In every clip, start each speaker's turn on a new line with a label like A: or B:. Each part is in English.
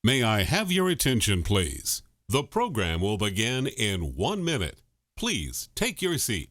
A: May I have your attention, please? The program will begin in 1 minute. Please take your seat.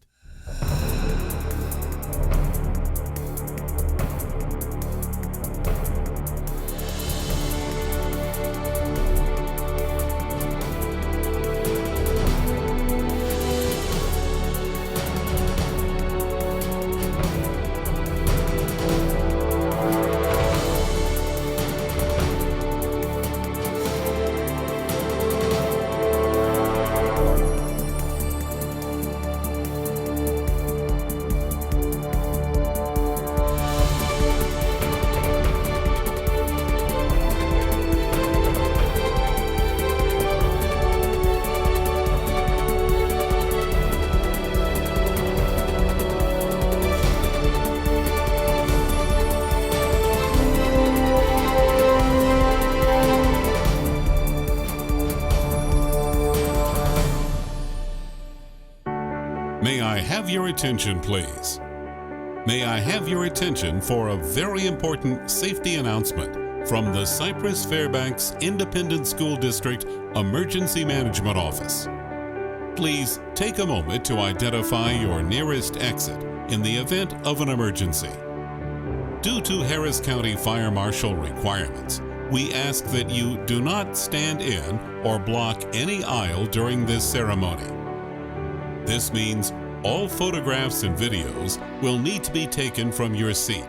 A: May I have your attention, please? May I have your attention for a very important safety announcement from the Cypress-Fairbanks Independent School District Emergency Management Office. Please take a moment to identify your nearest exit in the event of an emergency. Due to Harris County Fire Marshal requirements, we ask that you do not stand in or block any aisle during this ceremony. This means all photographs and videos will need to be taken from your seat.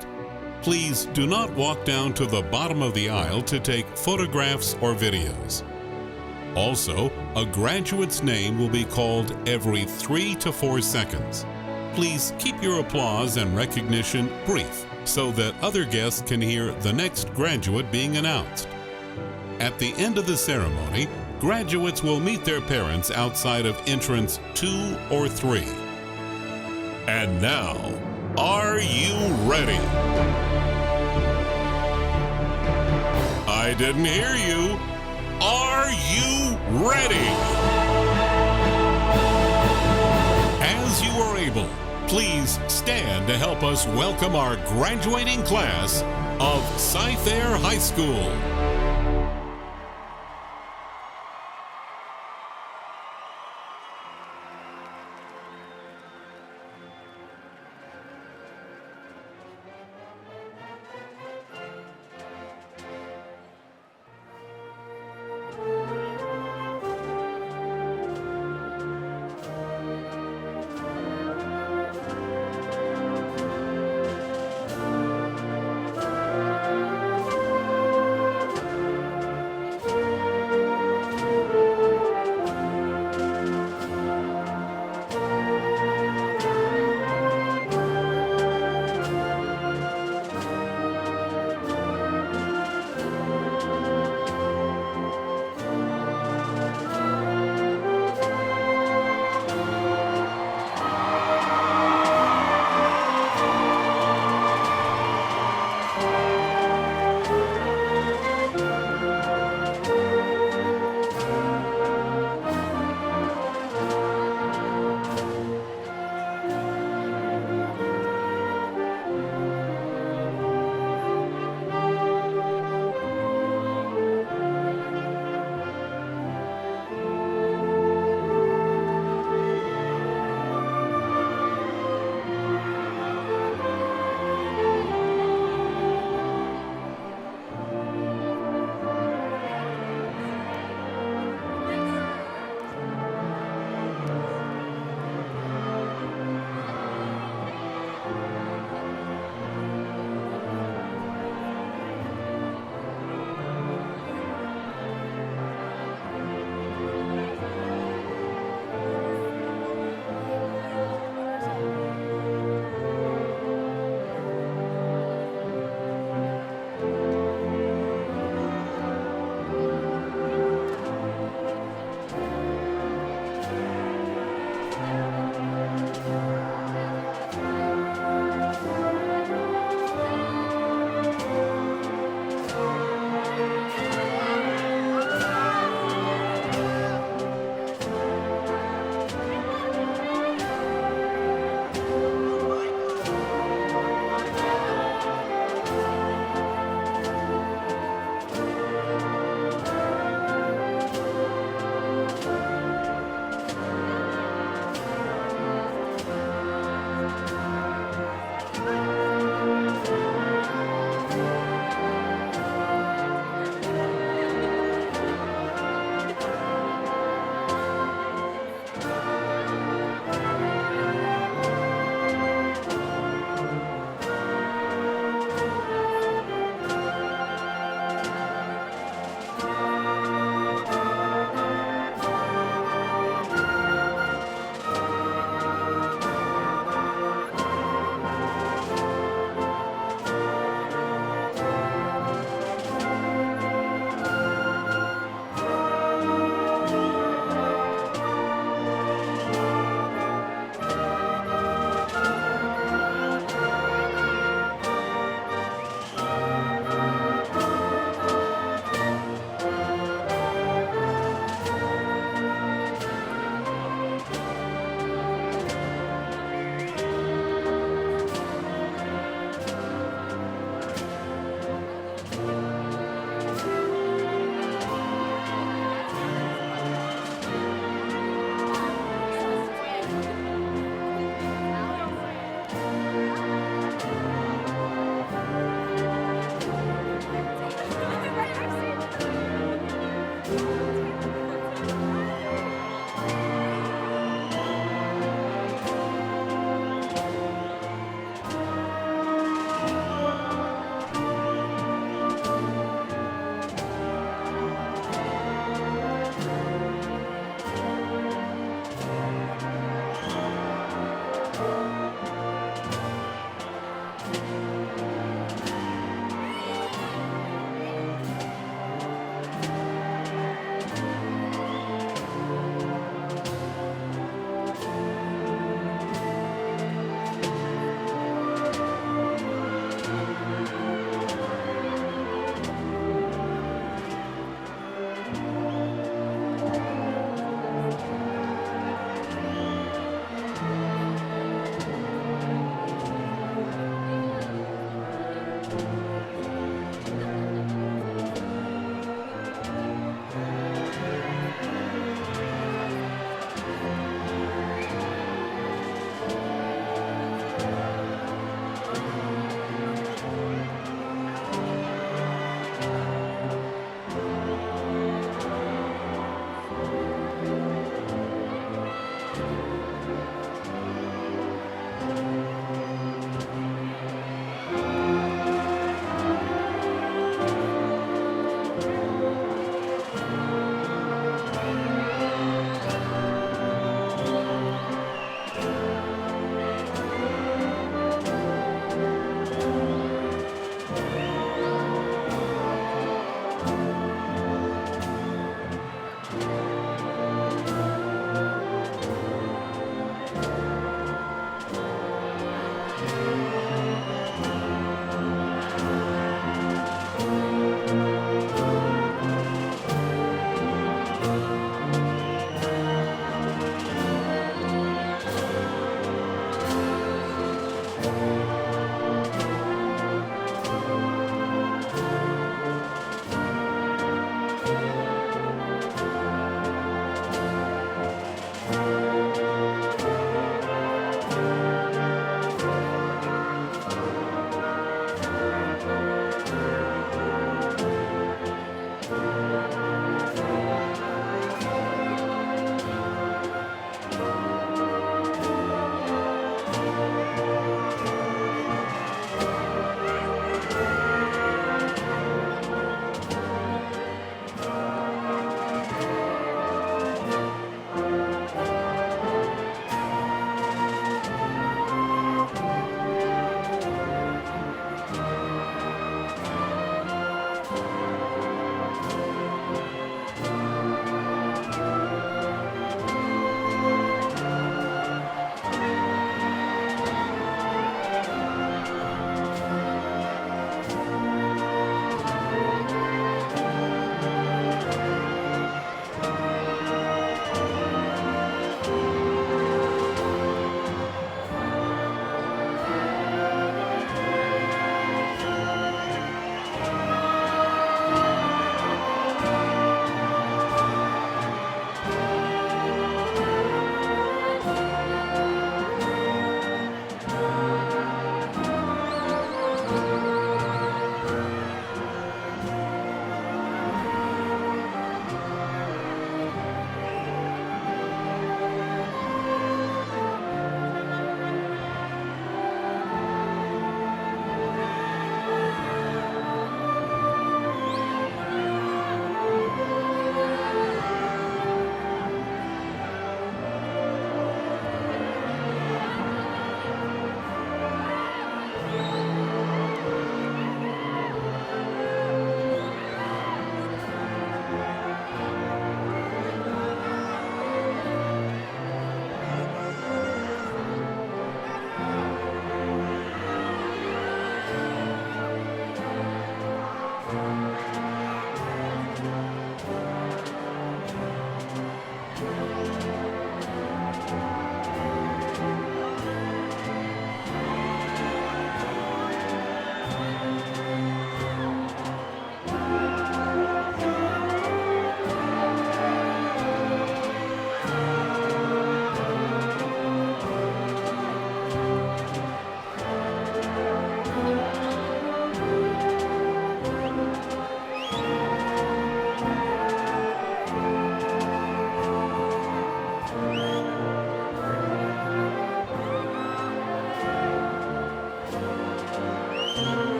A: Please do not walk down to the bottom of the aisle to take photographs or videos. Also, a graduate's name will be called every 3 to 4 seconds. Please keep your applause and recognition brief so that other guests can hear the next graduate being announced. At the end of the ceremony, graduates will meet their parents outside of entrance 2 or 3. And now, are you ready? I didn't hear you. Are you ready? As you are able, please stand to help us welcome our graduating class of Cyfair High School.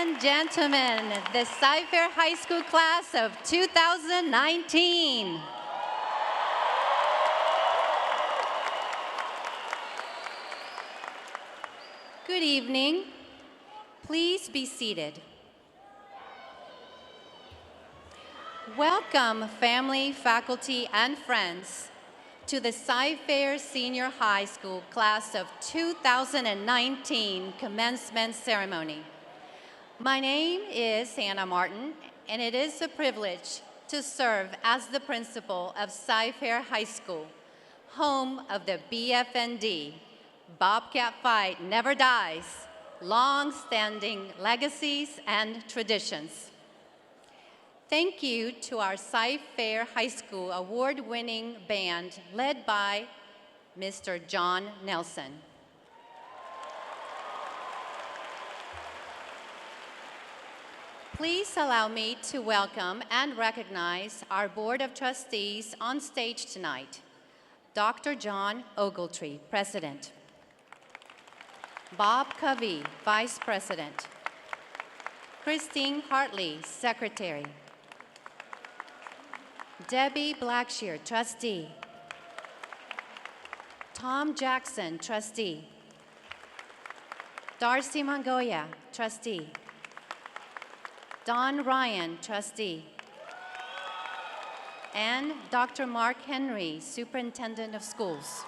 B: and gentlemen, the Cypher High School class of 2019. Good evening. Please be seated. Welcome, family, faculty, and friends, to the Cypher Senior High School class of 2019 commencement ceremony. My name is Hannah Martin, and it is a privilege to serve as the principal of Cypher High School, home of the BFND, Bobcat Fight Never Dies, long-standing legacies and traditions. Thank you to our Cypher High School award-winning band led by Mr. John Nelson. Please allow me to welcome and recognize our Board of Trustees on stage tonight. Dr. John Ogletree, President. Bob Covey, Vice President. Christine Hartley, Secretary. Debbie Blackshear, Trustee. Tom Jackson, Trustee. Darcy Mongoya, Trustee. Don Ryan, Trustee. And Dr. Mark Henry, Superintendent of Schools.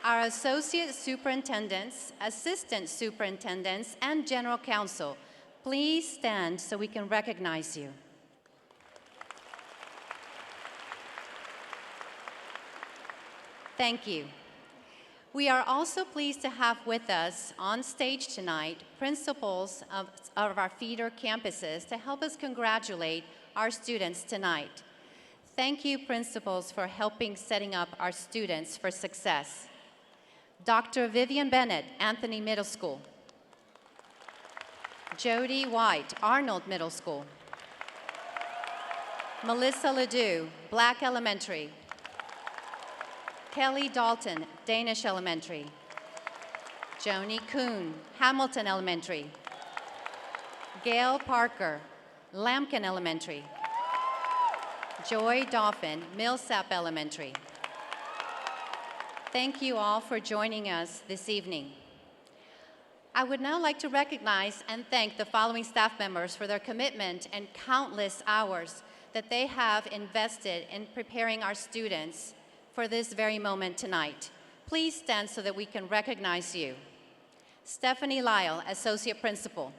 B: Our Associate Superintendents, Assistant Superintendents, and General Counsel, please stand so we can recognize you. Thank you. We are also pleased to have with us on stage tonight principals of our feeder campuses to help us congratulate our students tonight. Thank you, principals, for helping setting up our students for success. Dr. Vivian Bennett, Anthony Middle School. Jody White, Arnold Middle School. Melissa Ledoux, Black Elementary. Kelly Dalton, Danish Elementary. Joni Kuhn, Hamilton Elementary. Gail Parker, Lambkin Elementary. Joy Dauphin, Millsap Elementary. Thank you all for joining us this evening. I would now like to recognize and thank the following staff members for their commitment and countless hours that they have invested in preparing our students for this very moment tonight. Please stand so that we can recognize you. Stephanie Lyle, Associate Principal.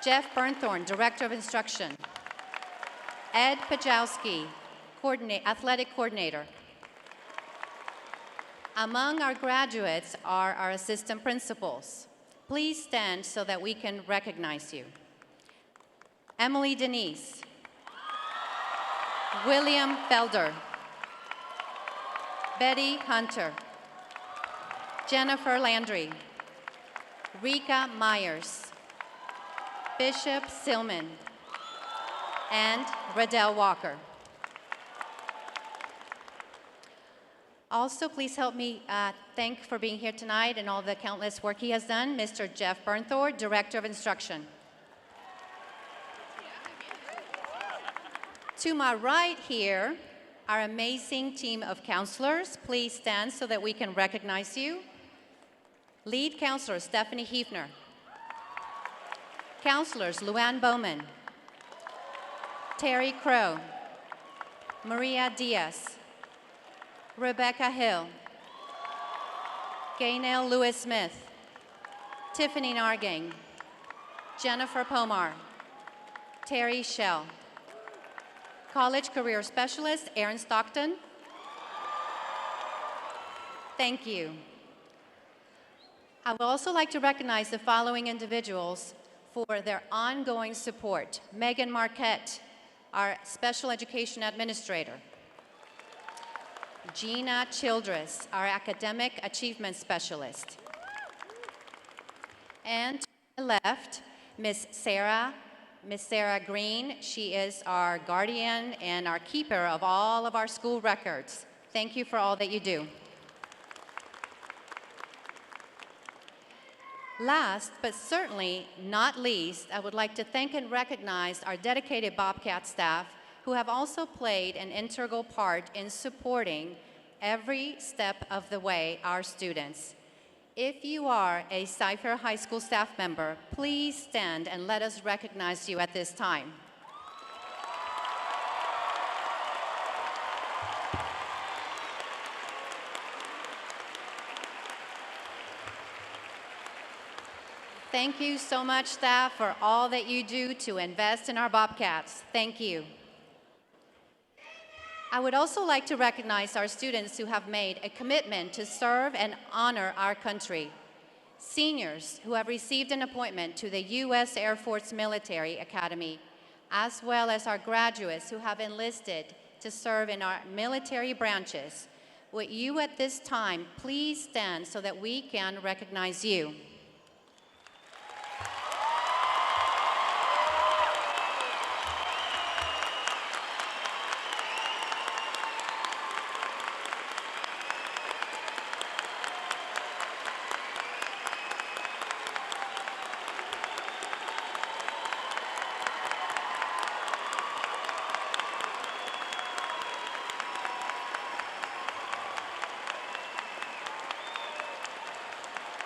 B: Jeff Bernthorn, Director of Instruction. Ed Pajowski, Athletic Coordinator. Among our graduates are our assistant principals. Please stand so that we can recognize you. Emily Denise. William Felder. Betty Hunter. Jennifer Landry. Rika Myers. Bishop Silman. And Radell Walker. Also, please help me thank for being here tonight and all the countless work he has done, Mr. Jeff Bernthorn, Director of Instruction. To my right here, our amazing team of counselors. Please stand so that we can recognize you. Lead counselor, Stephanie Hefner. Counselors, Luann Bowman. Terry Crow. Maria Diaz. Rebecca Hill. Gaynell Lewis-Smith. Tiffany Nargang. Jennifer Pomar. Terry Schell. College Career Specialist, Aaron Stockton. Thank you. I would also like to recognize the following individuals for their ongoing support. Megan Marquette, our Special Education Administrator. Gina Childress, our Academic Achievement Specialist. And to my left, Miss Sarah Green. She is our guardian and our keeper of all of our school records. Thank you for all that you do. Last, but certainly not least, I would like to thank and recognize our dedicated Bobcat staff who have also played an integral part in supporting every step of the way our students. If you are a Cy-Fair High School staff member, please stand and let us recognize you at this time. Thank you so much, staff, for all that you do to invest in our Bobcats. Thank you. I would also like to recognize our students who have made a commitment to serve and honor our country. Seniors who have received an appointment to the U.S. Air Force Military Academy, as well as our graduates who have enlisted to serve in our military branches. Would you at this time please stand so that we can recognize you?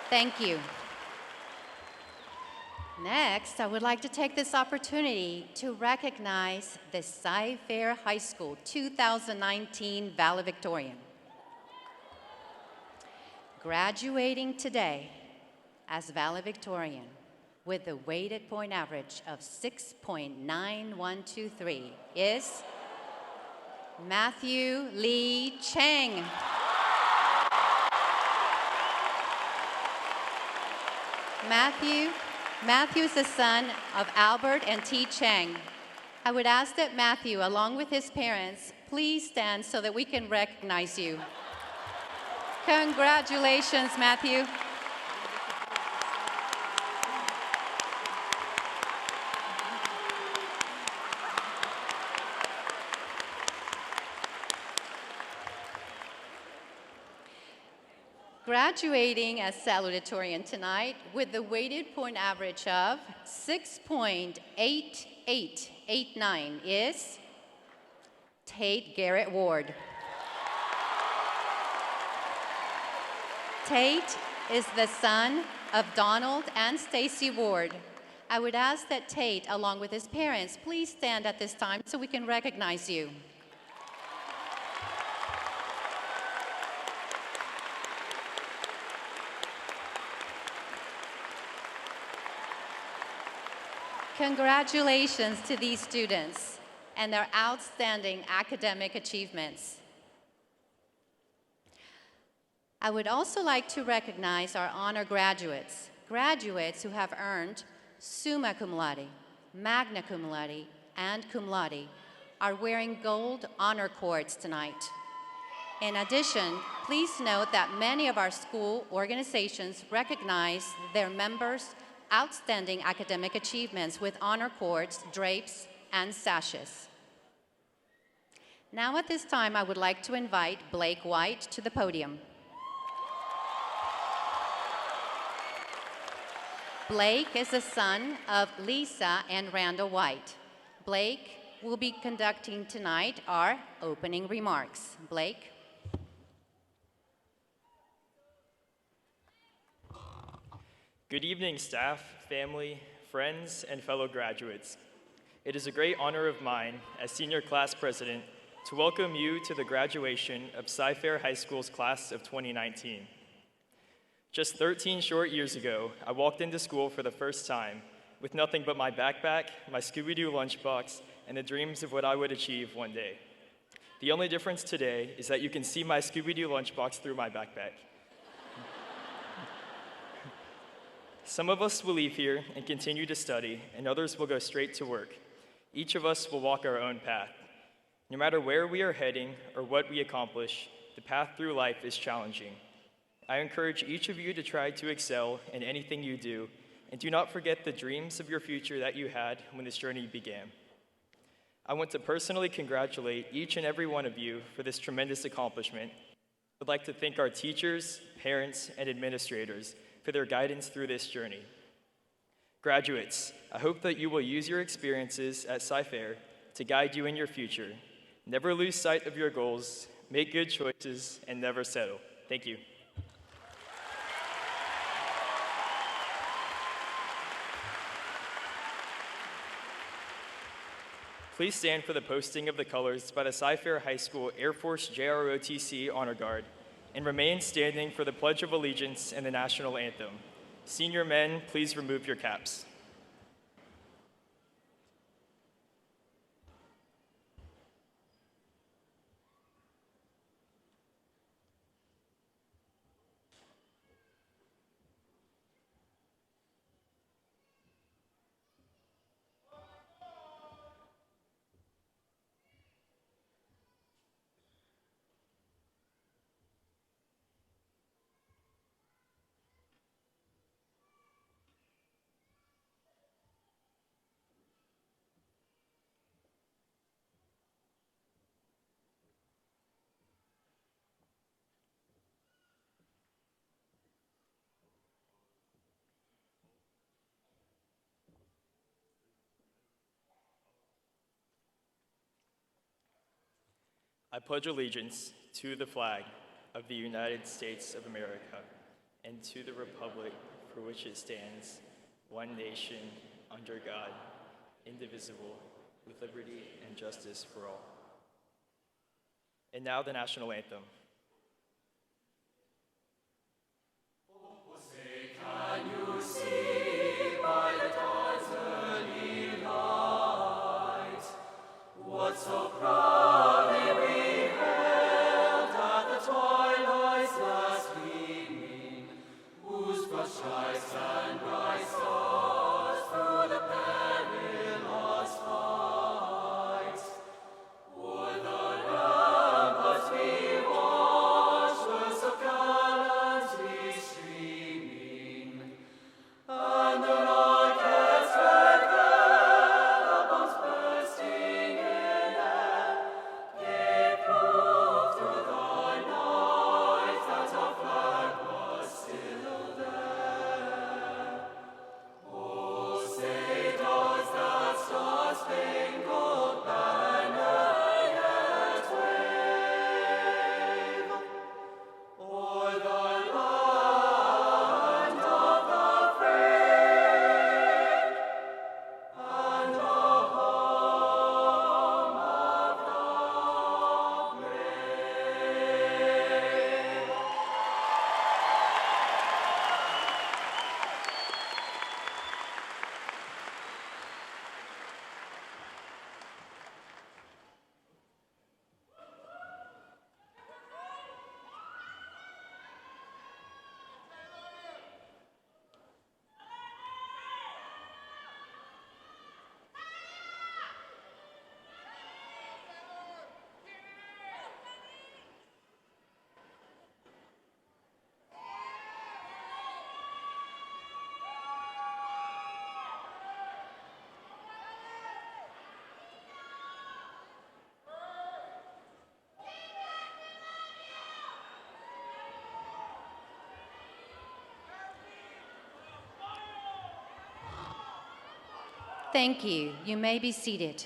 B: Thank you. Next, I would like to take this opportunity to recognize the Cy-Fair High School 2019 Valedictorian. Graduating today as valedictorian with a weighted point average of 6.9123 is Matthew Lee Cheng. Matthew is the son of Albert and T. Cheng. I would ask that Matthew, along with his parents, please stand so that we can recognize you. Congratulations, Matthew. Graduating as salutatorian tonight with the weighted point average of 6.8889 is Tate Garrett Ward. Tate is the son of Donald and Stacy Ward. I would ask that Tate, along with his parents, please stand at this time so we can recognize you. Congratulations to these students and their outstanding academic achievements. I would also like to recognize our honor graduates, graduates who have earned summa cum laude, magna cum laude, and cum laude, are wearing gold honor cords tonight. In addition, please note that many of our school organizations recognize their members' outstanding academic achievements with honor cords, drapes, and sashes. Now at this time, I would like to invite Blake White to the podium. Blake is the son of Lisa and Randall White. Blake will be conducting tonight our opening remarks. Blake.
C: Good evening, staff, family, friends, and fellow graduates. It is a great honor of mine as senior class president to welcome you to the graduation of Cy-Fair High School's class of 2019. Just 13 short years ago, I walked into school for the first time with nothing but my backpack, my Scooby-Doo lunchbox, and the dreams of what I would achieve one day. The only difference today is that you can see my Scooby-Doo lunchbox through my backpack. Some of us will leave here and continue to study, and others will go straight to work. Each of us will walk our own path. No matter where we are heading or what we accomplish, the path through life is challenging. I encourage each of you to try to excel in anything you do, and do not forget the dreams of your future that you had when this journey began. I want to personally congratulate each and every one of you for this tremendous accomplishment. I would like to thank our teachers, parents, and administrators for their guidance through this journey. Graduates, I hope that you will use your experiences at Cy-Fair to guide you in your future. Never lose sight of your goals, make good choices, and never settle. Thank you. Please stand for the posting of the colors by the Cy-Fair High School Air Force JROTC Honor Guard, and remain standing for the Pledge of Allegiance and the National Anthem. Senior men, please remove your caps. I pledge allegiance to the flag of the United States of America and to the republic for which it stands, one nation, under God, indivisible, with liberty and justice for all. And now the national anthem.
D: Can you see by the dawn's early light what so proudly we hailed at the twilight's last gleaming, whose first shines and bright stars through the perilous fight? O'er the ramparts we watched were so gallantly streaming, and the rockets' red glare, bombs bursting in air, gave proof through the night that our flag was still there. Oh, say does that star-spangled banner yet wave o'er the land of the free and the home of the brave?
B: Thank you. You may be seated.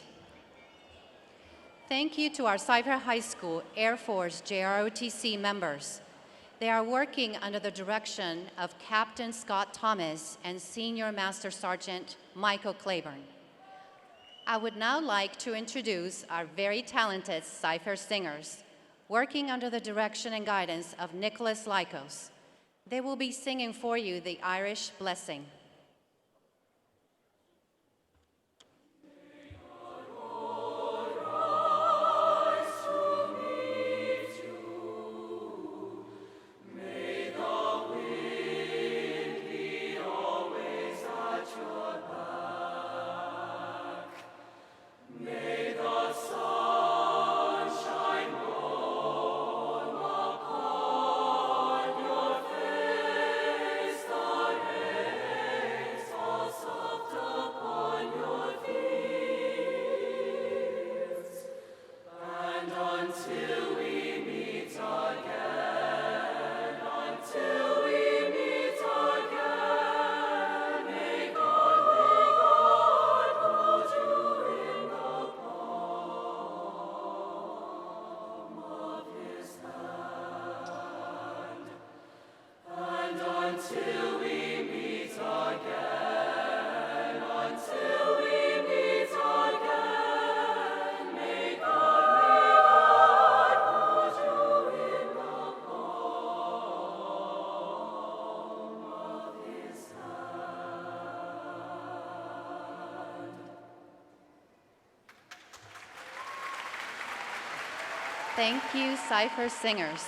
B: Thank you to our Cy-Fair High School Air Force JROTC members. They are working under the direction of Captain Scott Thomas and Senior Master Sergeant Michael Claiborne. I would now like to introduce our very talented Cy-Fair singers, working under the direction and guidance of Nicholas Lykos. They will be singing for you the Irish Blessing.
D: Your face, the
B: Thank you, Cypher singers.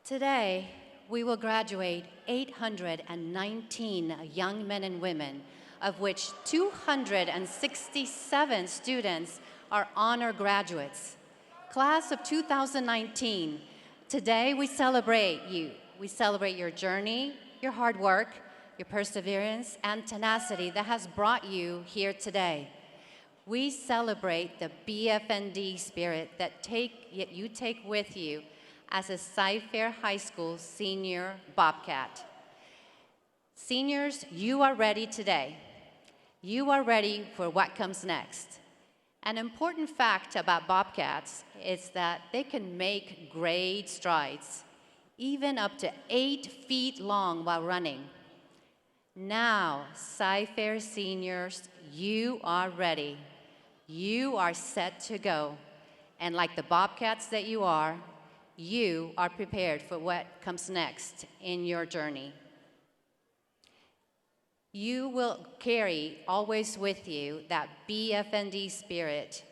B: Today, we will graduate 819 young men and women, of which 267 students are honor graduates. Class of 2019, today we celebrate you. We celebrate your journey, your hard work, your perseverance, and tenacity that has brought you here today. We celebrate the BFND spirit that you take with you as a Cy-Fair High School senior Bobcat. Seniors, you are ready today. You are ready for what comes next. An important fact about Bobcats is that they can make great strides, even up to 8 feet long while running. Now, Cy-Fair seniors, you are ready. You are set to go. And like the Bobcats that you are prepared for what comes next in your journey. You will carry always with you that BFND spirit,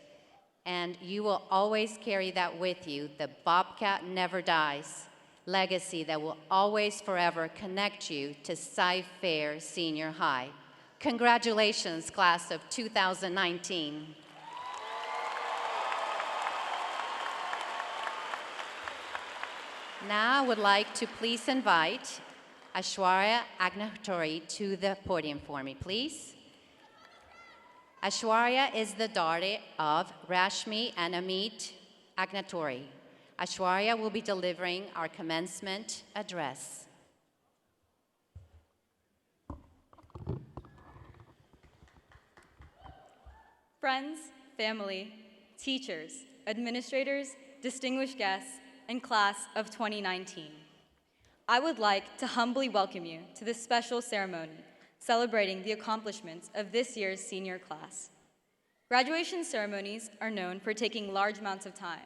B: and you will always carry that with you, the Bobcat Never Dies legacy that will always forever connect you to Cy-Fair Senior High. Congratulations, class of 2019. Now I would like to please invite Aishwarya Agnatori to the podium for me, please. Aishwarya is the daughter of Rashmi and Amit Agnatori. Aishwarya will be delivering our commencement address.
E: Friends, family, teachers, administrators, distinguished guests, and class of 2019. I would like to humbly welcome you to this special ceremony celebrating the accomplishments of this year's senior class. Graduation ceremonies are known for taking large amounts of time.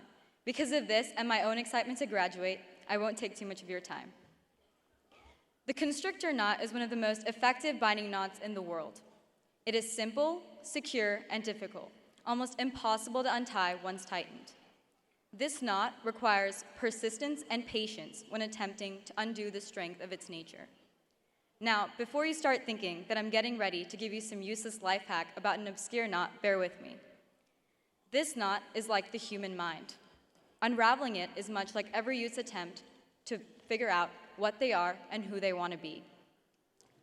E: Because of this and my own excitement to graduate, I won't take too much of your time. The constrictor knot is one of the most effective binding knots in the world. It is simple, secure, and difficult, almost impossible to untie once tightened. This knot requires persistence and patience when attempting to undo the strength of its nature. Now, before you start thinking that I'm getting ready to give you some useless life hack about an obscure knot, bear with me. This knot is like the human mind. Unraveling it is much like every youth's attempt to figure out what they are and who they want to be.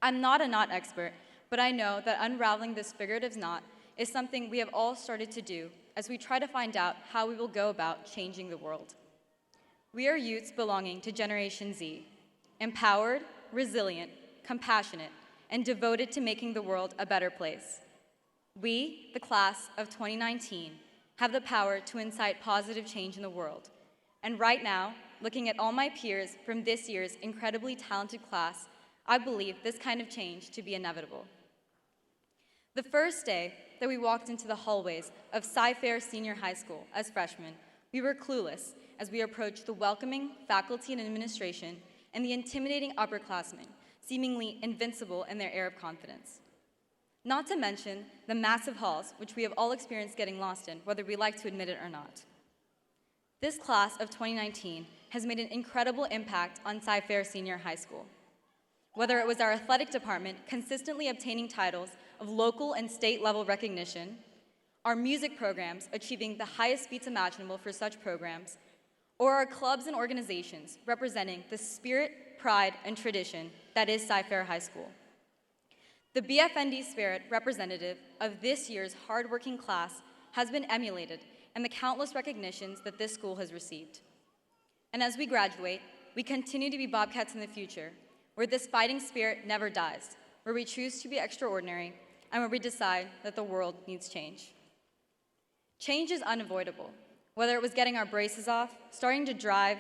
E: I'm not a knot expert, but I know that unraveling this figurative knot is something we have all started to do as we try to find out how we will go about changing the world. We are youths belonging to Generation Z, empowered, resilient, compassionate, and devoted to making the world a better place. We, the class of 2019, have the power to incite positive change in the world. And right now, looking at all my peers from this year's incredibly talented class, I believe this kind of change to be inevitable. The first day that we walked into the hallways of Cy-Fair Senior High School as freshmen, we were clueless as we approached the welcoming faculty and administration and the intimidating upperclassmen, seemingly invincible in their air of confidence. Not to mention the massive halls, which we have all experienced getting lost in, whether we like to admit it or not. This class of 2019 has made an incredible impact on Cy-Fair Senior High School. Whether it was our athletic department consistently obtaining titles of local and state level recognition, our music programs achieving the highest feats imaginable for such programs, or our clubs and organizations representing the spirit, pride, and tradition that is Cy-Fair High School. The BFND spirit representative of this year's hardworking class has been emulated in the countless recognitions that this school has received. And as we graduate, we continue to be Bobcats in the future, where this fighting spirit never dies, where we choose to be extraordinary, and where we decide that the world needs change. Change is unavoidable, whether it was getting our braces off, starting to drive,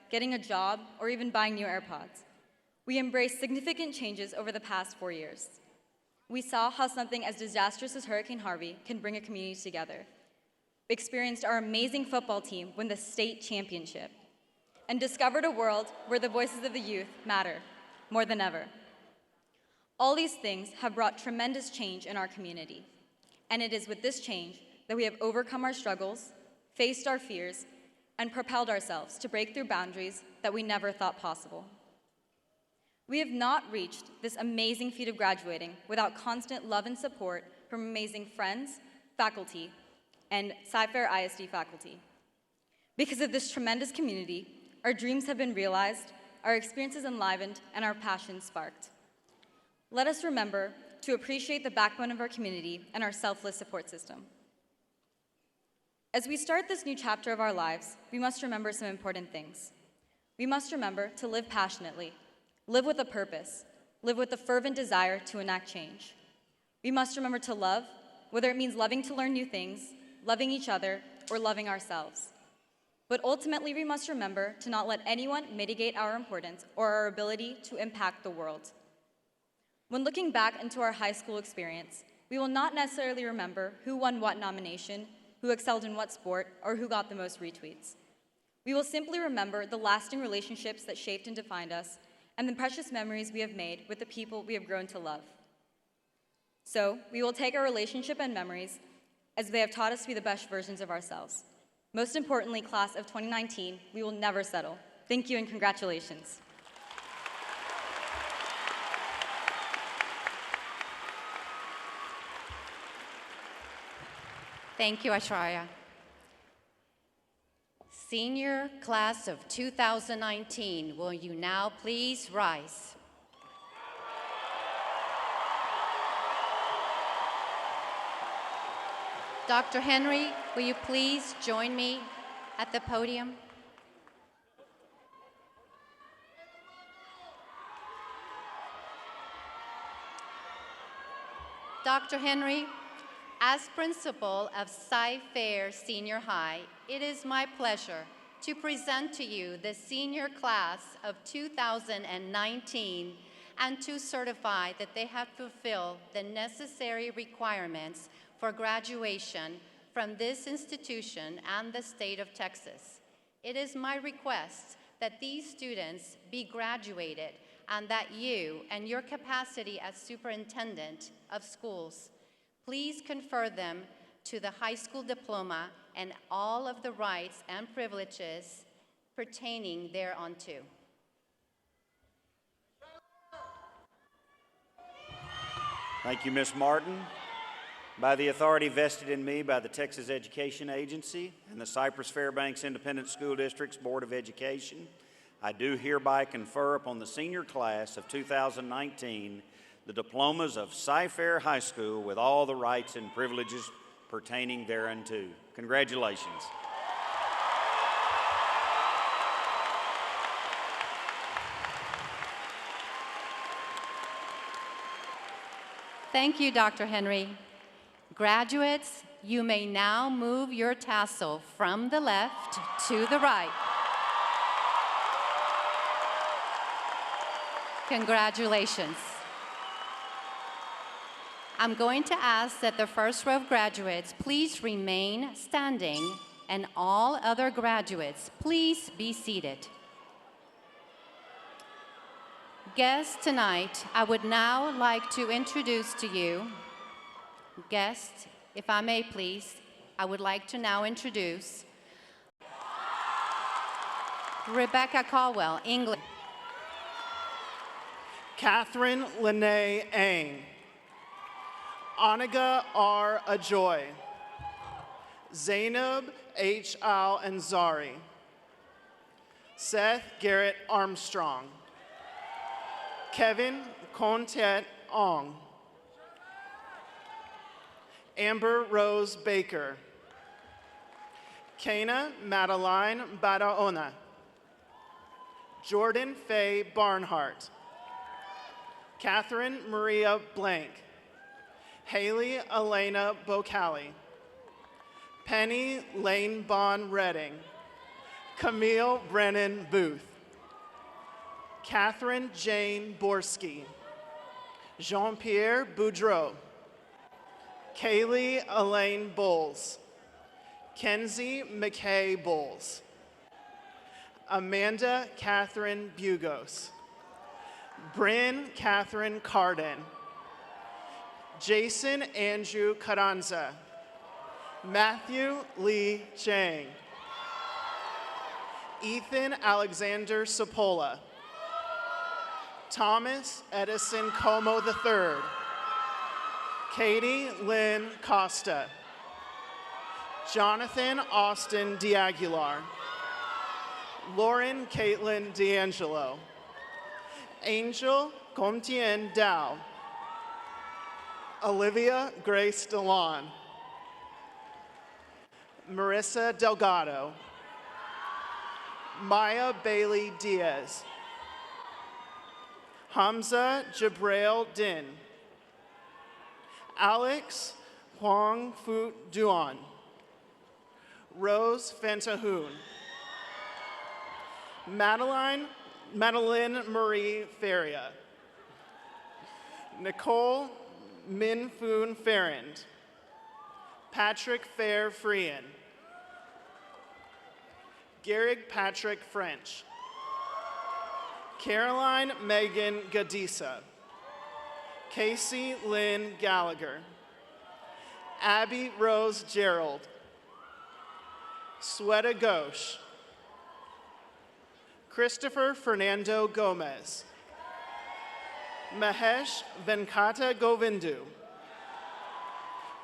E: getting a job, or even buying new AirPods. We embraced significant changes over the past 4 years. We saw how something as disastrous as Hurricane Harvey can bring a community together, experienced our amazing football team win the state championship, and discovered a world where the voices of the youth matter more than ever. All these things have brought tremendous change in our community, and it is with this change that we have overcome our struggles, faced our fears, and propelled ourselves to break through boundaries that we never thought possible. We have not reached this amazing feat of graduating without constant love and support from amazing friends, faculty, and Cypress-ISD faculty. Because of this tremendous community, our dreams have been realized, our experiences enlivened, and our passions sparked. Let us remember to appreciate the backbone of our community and our selfless support system. As we start this new chapter of our lives, we must remember some important things. We must remember to live passionately, live with a purpose, live with a fervent desire to enact change. We must remember to love, whether it means loving to learn new things, loving each other, or loving ourselves. But ultimately, we must remember to not let anyone mitigate our importance or our ability to impact the world. When looking back into our high school experience, we will not necessarily remember who won what nomination, who excelled in what sport, or who got the most retweets. We will simply remember the lasting relationships that shaped and defined us, and the precious memories we have made with the people we have grown to love. So, we will take our relationship and memories as they have taught us to be the best versions of ourselves. Most importantly, class of 2019, we will never settle. Thank you and congratulations.
B: Thank you, Ashraya. Senior class of 2019, will you now please rise? Dr. Henry, will you please join me at the podium? Dr. Henry, as principal of Cyfair Senior High, it is my pleasure to present to you the senior class of 2019 and to certify that they have fulfilled the necessary requirements for graduation from this institution and the state of Texas. It is my request that these students be graduated and that you, and your capacity as superintendent of schools, please confer them to the high school diploma and all of the rights and privileges pertaining thereunto.
F: Thank you, Ms. Martin. By the authority vested in me by the Texas Education Agency and the Cypress-Fairbanks Independent School District's Board of Education, I do hereby confer upon the senior class of 2019 the diplomas of Cyfair High School with all the rights and privileges pertaining thereunto. Congratulations.
B: Thank you, Dr. Henry. Graduates, you may now move your tassel from the left to the right. Congratulations. I'm going to ask that the first row of graduates please remain standing, and all other graduates, please be seated. Guests tonight, I would now like to introduce to you, guests, if I may please, I would like to now introduce Rebecca Caldwell, English.
G: Catherine Lene Ang. Oniga R. Ajoy. Zainab H. Al-Ansari. Seth Garrett Armstrong. Kevin Contet Ong. Amber Rose Baker. Kana Madeline Badaona. Jordan Faye Barnhart. Catherine Maria Blank. Haley Elena Bocali. Penny Lane Bond Redding. Camille Brennan Booth. Catherine Jane Borski. Jean-Pierre Boudreau. Kaylee Elaine Bowles. Kenzie McKay Bowles. Amanda Catherine Bugos. Bryn Catherine Carden. Jason Andrew Carranza. Matthew Lee Chang. Ethan Alexander Sapola. Thomas Edison Como III. Katie Lynn Costa. Jonathan Austin D'Aguilar. Lauren Caitlin D'Angelo. Angel Comtien Dow. Olivia Grace DeLon. Marissa Delgado. Maya Bailey Diaz. Hamza Jabrail Din. Alex Huang Fu Duan. Rose Fentahoon. Madeline Marie Feria. Nicole Min Foon Ferrand. Patrick Fair Freehan. Garrig Patrick French. Caroline Megan Gadisa. Casey Lynn Gallagher. Abby Rose Gerald. Sweta Ghosh. Christopher Fernando Gomez. Mahesh Venkata Govindu.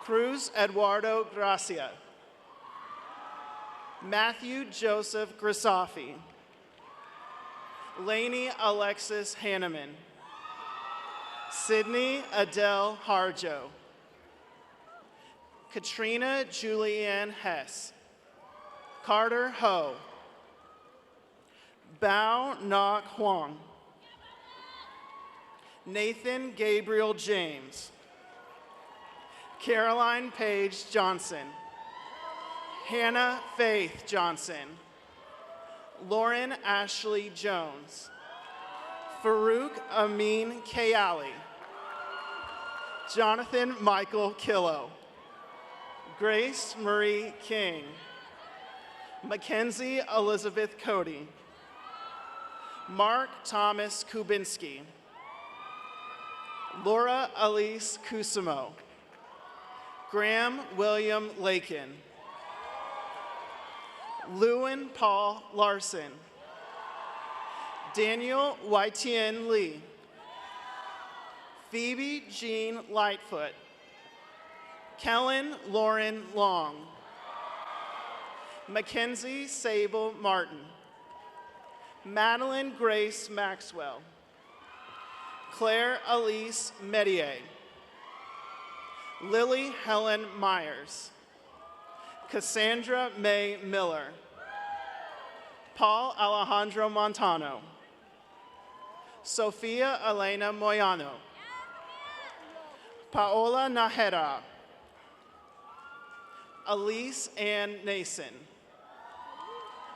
G: Cruz Eduardo Gracia. Matthew Joseph Grisafi. Lainey Alexis Hanneman. Sydney Adele Harjo. Katrina Julianne Hess. Carter Ho. Bao Nok Huang. Nathan Gabriel James. Caroline Paige Johnson. Hannah Faith Johnson. Lauren Ashley Jones. Farouk Amin Kayali. Jonathan Michael Killo. Grace Marie King. Mackenzie Elizabeth Cody. Mark Thomas Kubinski. Laura Elise Kusimo. Graham William Lakin. Lewin Paul Larson. Daniel Waitien Lee. Phoebe Jean Lightfoot. Kellen Lauren Long. Mackenzie Sable Martin. Madeline Grace Maxwell. Claire Elise Medier. Lily Helen Myers. Cassandra May Miller. Paul Alejandro Montano. Sofia Elena Moyano. Paola Nahera. Elise Ann Nason.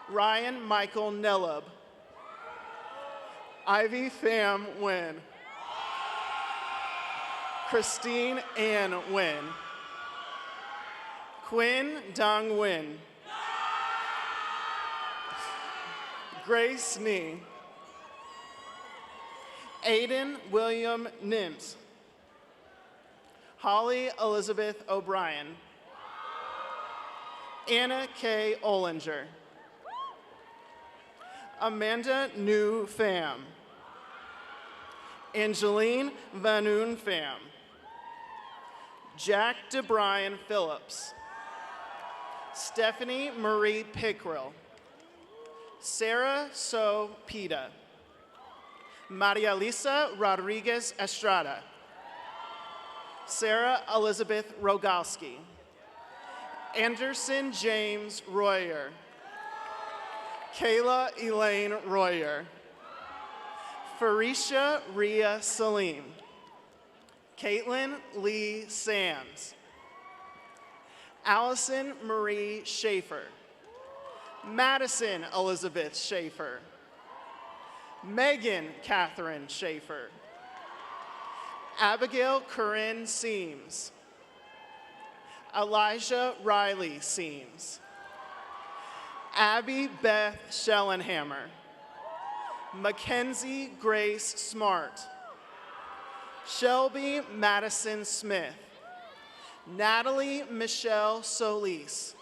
G: Ryan Michael Nellub. Ivy Pham Nguyen. Christine Ann Nguyen. Quinn Dong Nguyen. Grace Nee. Aiden William Nims. Holly Elizabeth O'Brien. Anna K. Olinger. Amanda New Pham. Angeline Vanoon Pham. Jack DeBryan Phillips. Stephanie Marie Pickrell. Sarah So Pita. Maria Lisa Rodriguez Estrada. Sarah Elizabeth Rogalski. Anderson James Royer. Kayla Elaine Royer. Farisha Ria Salim. Caitlin Lee Sams. Allison Marie Schaefer. Madison Elizabeth Schaefer. Megan Catherine Schaefer. Abigail Corinne Seams. Elijah Riley Seams. Abby Beth Schellenhammer. Mackenzie Grace Smart. Shelby Madison Smith. Natalie Michelle Solis.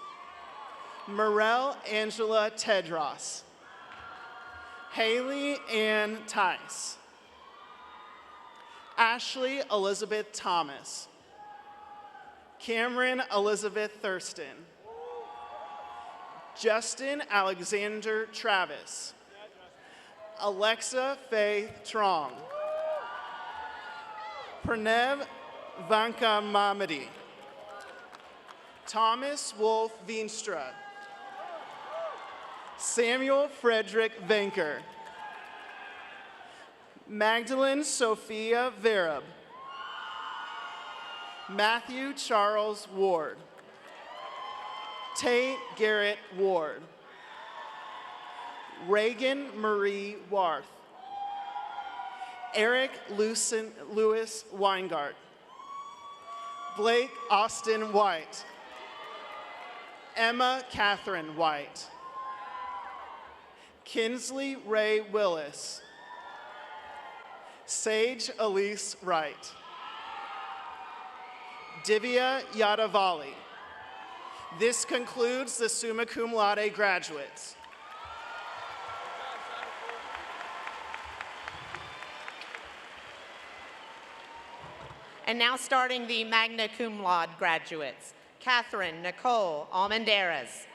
G: Morel Angela Tedros. Haley Ann Tice. Ashley Elizabeth Thomas. Cameron Elizabeth Thurston. Justin Alexander Travis. Alexa Faith Trong. Pranev Vankamamadi. Thomas Wolf Veenstra. Samuel Frederick Venker. Magdalene Sophia Verub. Matthew Charles Ward. Tate Garrett Ward. Reagan Marie Warth. Eric Lewis Weingart. Blake Austin White. Emma Catherine White. Kinsley Ray Willis. Sage Elise Wright. Divya Yadavali. This concludes the summa cum laude graduates.
H: And now starting the magna cum laude graduates. Catherine Nicole Almendarez.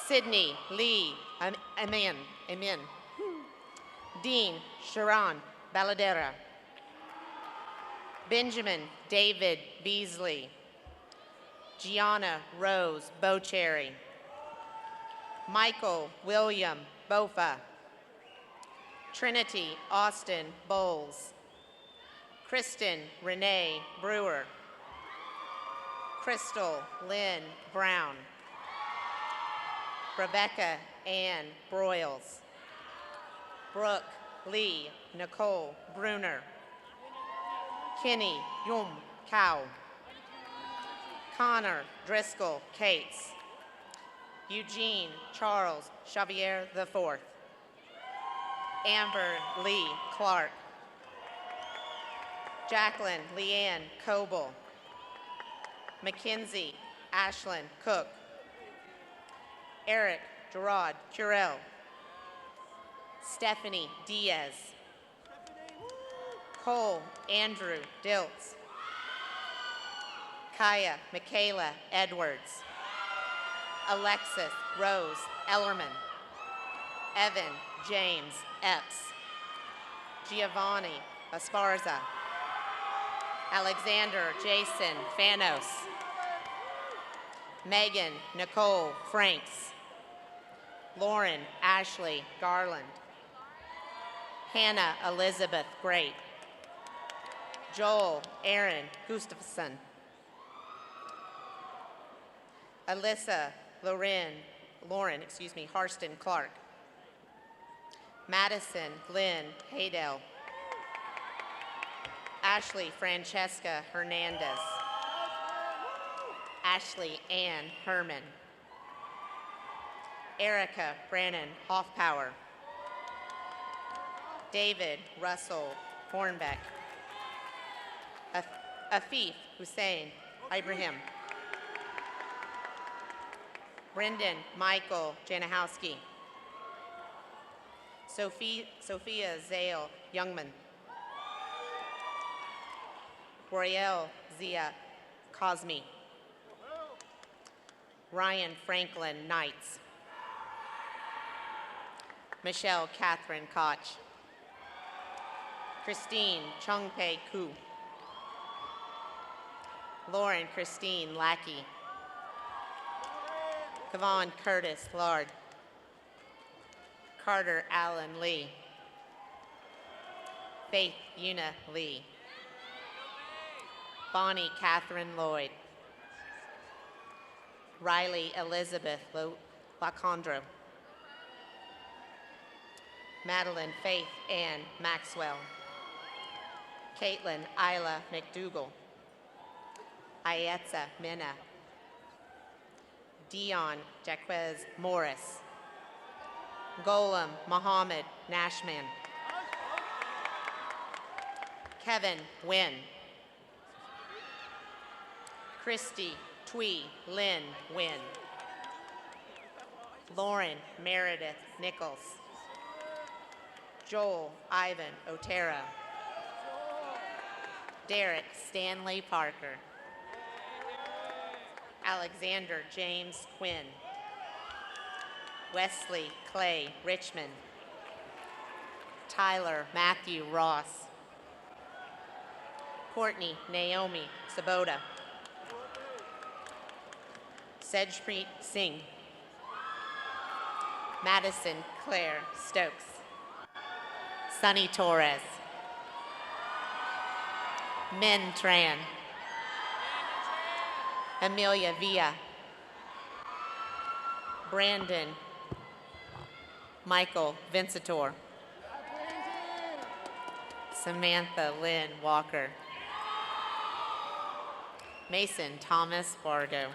H: Sydney Lee Amin. Dean Sharon Baladera. Benjamin David Beasley. Gianna Rose Bocherry. Michael William Bofa. Trinity Austin Bowles. Kristen Renee Brewer. Crystal Lynn Brown. Rebecca Ann Broyles. Brooke Lee Nicole Bruner. Kenny Yum Cow. Connor Driscoll Cates. Eugene Charles Xavier IV. Amber Lee Clark. Jacqueline Leanne Coble. Mackenzie Ashlyn Cook. Eric Gerard Curell. Stephanie Diaz. Cole Andrew Diltz. Kaya Michaela Edwards. Alexis Rose Ellerman. Evan James Epps. Giovanni Esparza. Alexander Jason Fanos. Megan Nicole Franks. Lauren Ashley Garland. Hannah Elizabeth Great. Joel Aaron Gustafson. Alyssa Lauren Harston Clark. Madison Glenn Haydell. Ashley Francesca Hernandez. Ashley Ann Herman. Erica Brannon Hoffpower. David Russell Hornbeck. Afif Hussein Ibrahim. Brendan Michael Janahowski. Sophia Zale Youngman. Royale Zia Cosme. Ryan Franklin Knights. Michelle Catherine Koch. Christine Chongpei Ku. Lauren Christine Lackey. Kevon Curtis Lard. Carter Allen Lee. Faith Una Lee. Bonnie Catherine Lloyd. Riley Elizabeth Lacondro. Madeline Faith Ann Maxwell. Caitlin Isla McDougall. Ayetza Minna. Dion Jaquez Morris. Golem Mohammed Nashman. Kevin Wynn. Christy Twee Lynn Wynn. Lauren Meredith Nichols. Joel Ivan Otero. Derek Stanley Parker. Alexander James Quinn. Wesley Clay Richmond. Tyler Matthew Ross. Courtney Naomi Sabota. Sedgepreet Singh. Madison Claire Stokes. Sunny Torres. Min Tran. Amelia Villa. Brandon Michael Vincitor. Samantha Lynn Walker. Mason Thomas Fargo.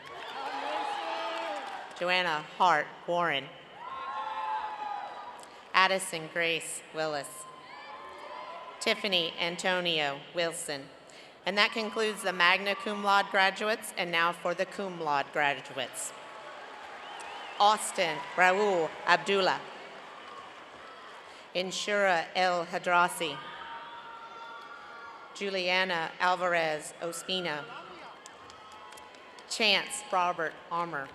H: Joanna Hart Warren. Addison Grace Willis. Tiffany Antonio Wilson. And that concludes the magna cum laude graduates, and now for the cum laude graduates. Austin Raul Abdullah. Inshura El Hadrasi. Juliana Alvarez Ospina. Chance Robert Armour.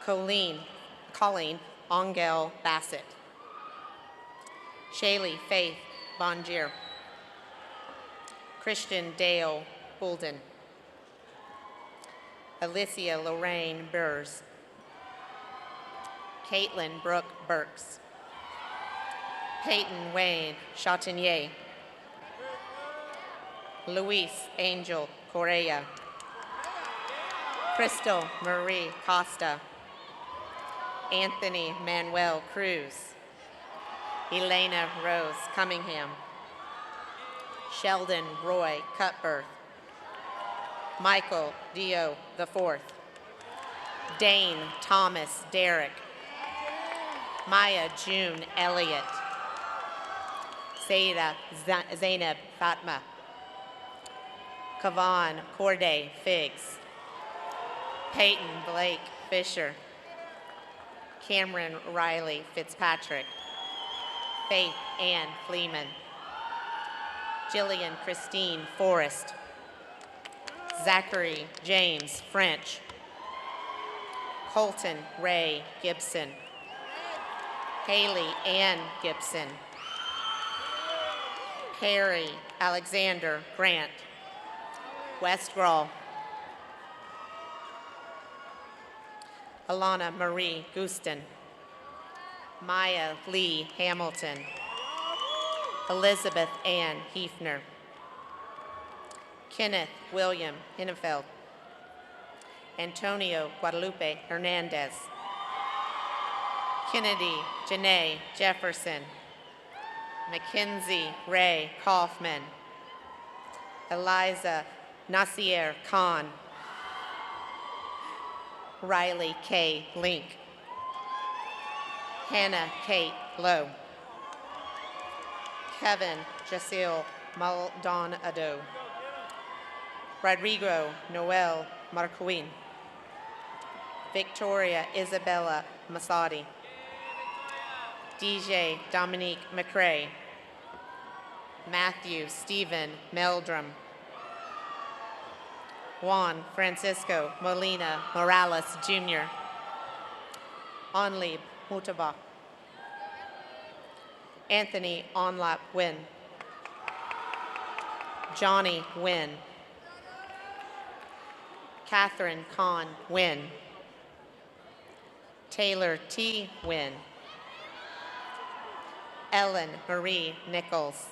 H: Colleen Angel Bassett. Shaylee Faith Bongier. Christian Dale Holden. Alicia Lorraine Burrs. Caitlin Brooke Burks. Peyton Wayne Chatinier. Luis Angel Correa. Crystal Marie Costa. Anthony Manuel Cruz. Elena Rose Cunningham. Sheldon Roy Cutbirth. Michael Dio IV. Dane Thomas Derrick. Maya June Elliott. Sayeda Zainab Fatma. Kavan Corday Figs. Peyton Blake Fisher. Cameron Riley Fitzpatrick. Faith Ann Fleeman. Jillian Christine Forrest. Zachary James French. Colton Ray Gibson. Haley Ann Gibson. Perry Alexander Grant. West Grawl. Alana Marie Guston. Maya Lee Hamilton. Elizabeth Ann Hefner. Kenneth William Hinnefeld. Antonio Guadalupe Hernandez. Kennedy Janae Jefferson. Mackenzie Ray Kaufman. Eliza Nasir Khan. Riley K. Link. Hannah Kate Lowe. Kevin Jasil Maldonado. Rodrigo Noel Marquin. Victoria Isabella Masadi. DJ Dominique McCrae. Matthew Stephen Meldrum. Juan Francisco Molina Morales Jr. Onlib Mutaba. Anthony Onlap Wynn. Johnny Wynn. Catherine Kahn Wynn. Taylor T. Wynn. Ellen Marie Nichols.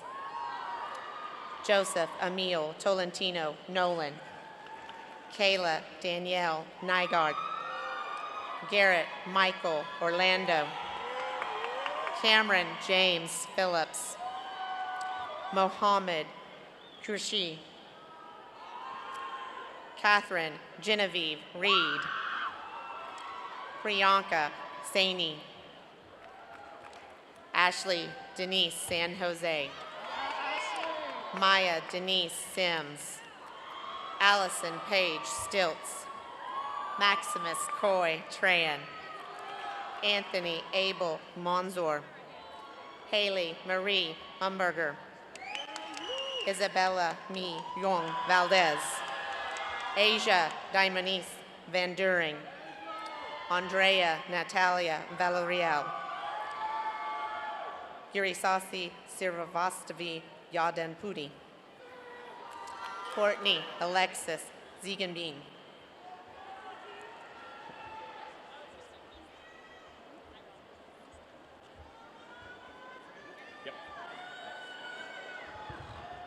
H: Joseph Emil Tolentino Nolan. Kayla Danielle Nygaard. Garrett Michael Orlando. Cameron James Phillips. Mohammed Kurshi. Catherine Genevieve Reed. Priyanka Saini. Ashley Denise San Jose. Maya Denise Sims. Allison Page Stilts, Maximus Coy Tran, Anthony Abel Monzor, Haley Marie Humberger, Isabella Mi Yong Valdez, Asia Daimonis Van During, Andrea Natalia Valerial, Yurisasi Siravastavi Yaden Pudi, Courtney Alexis Ziegenbein,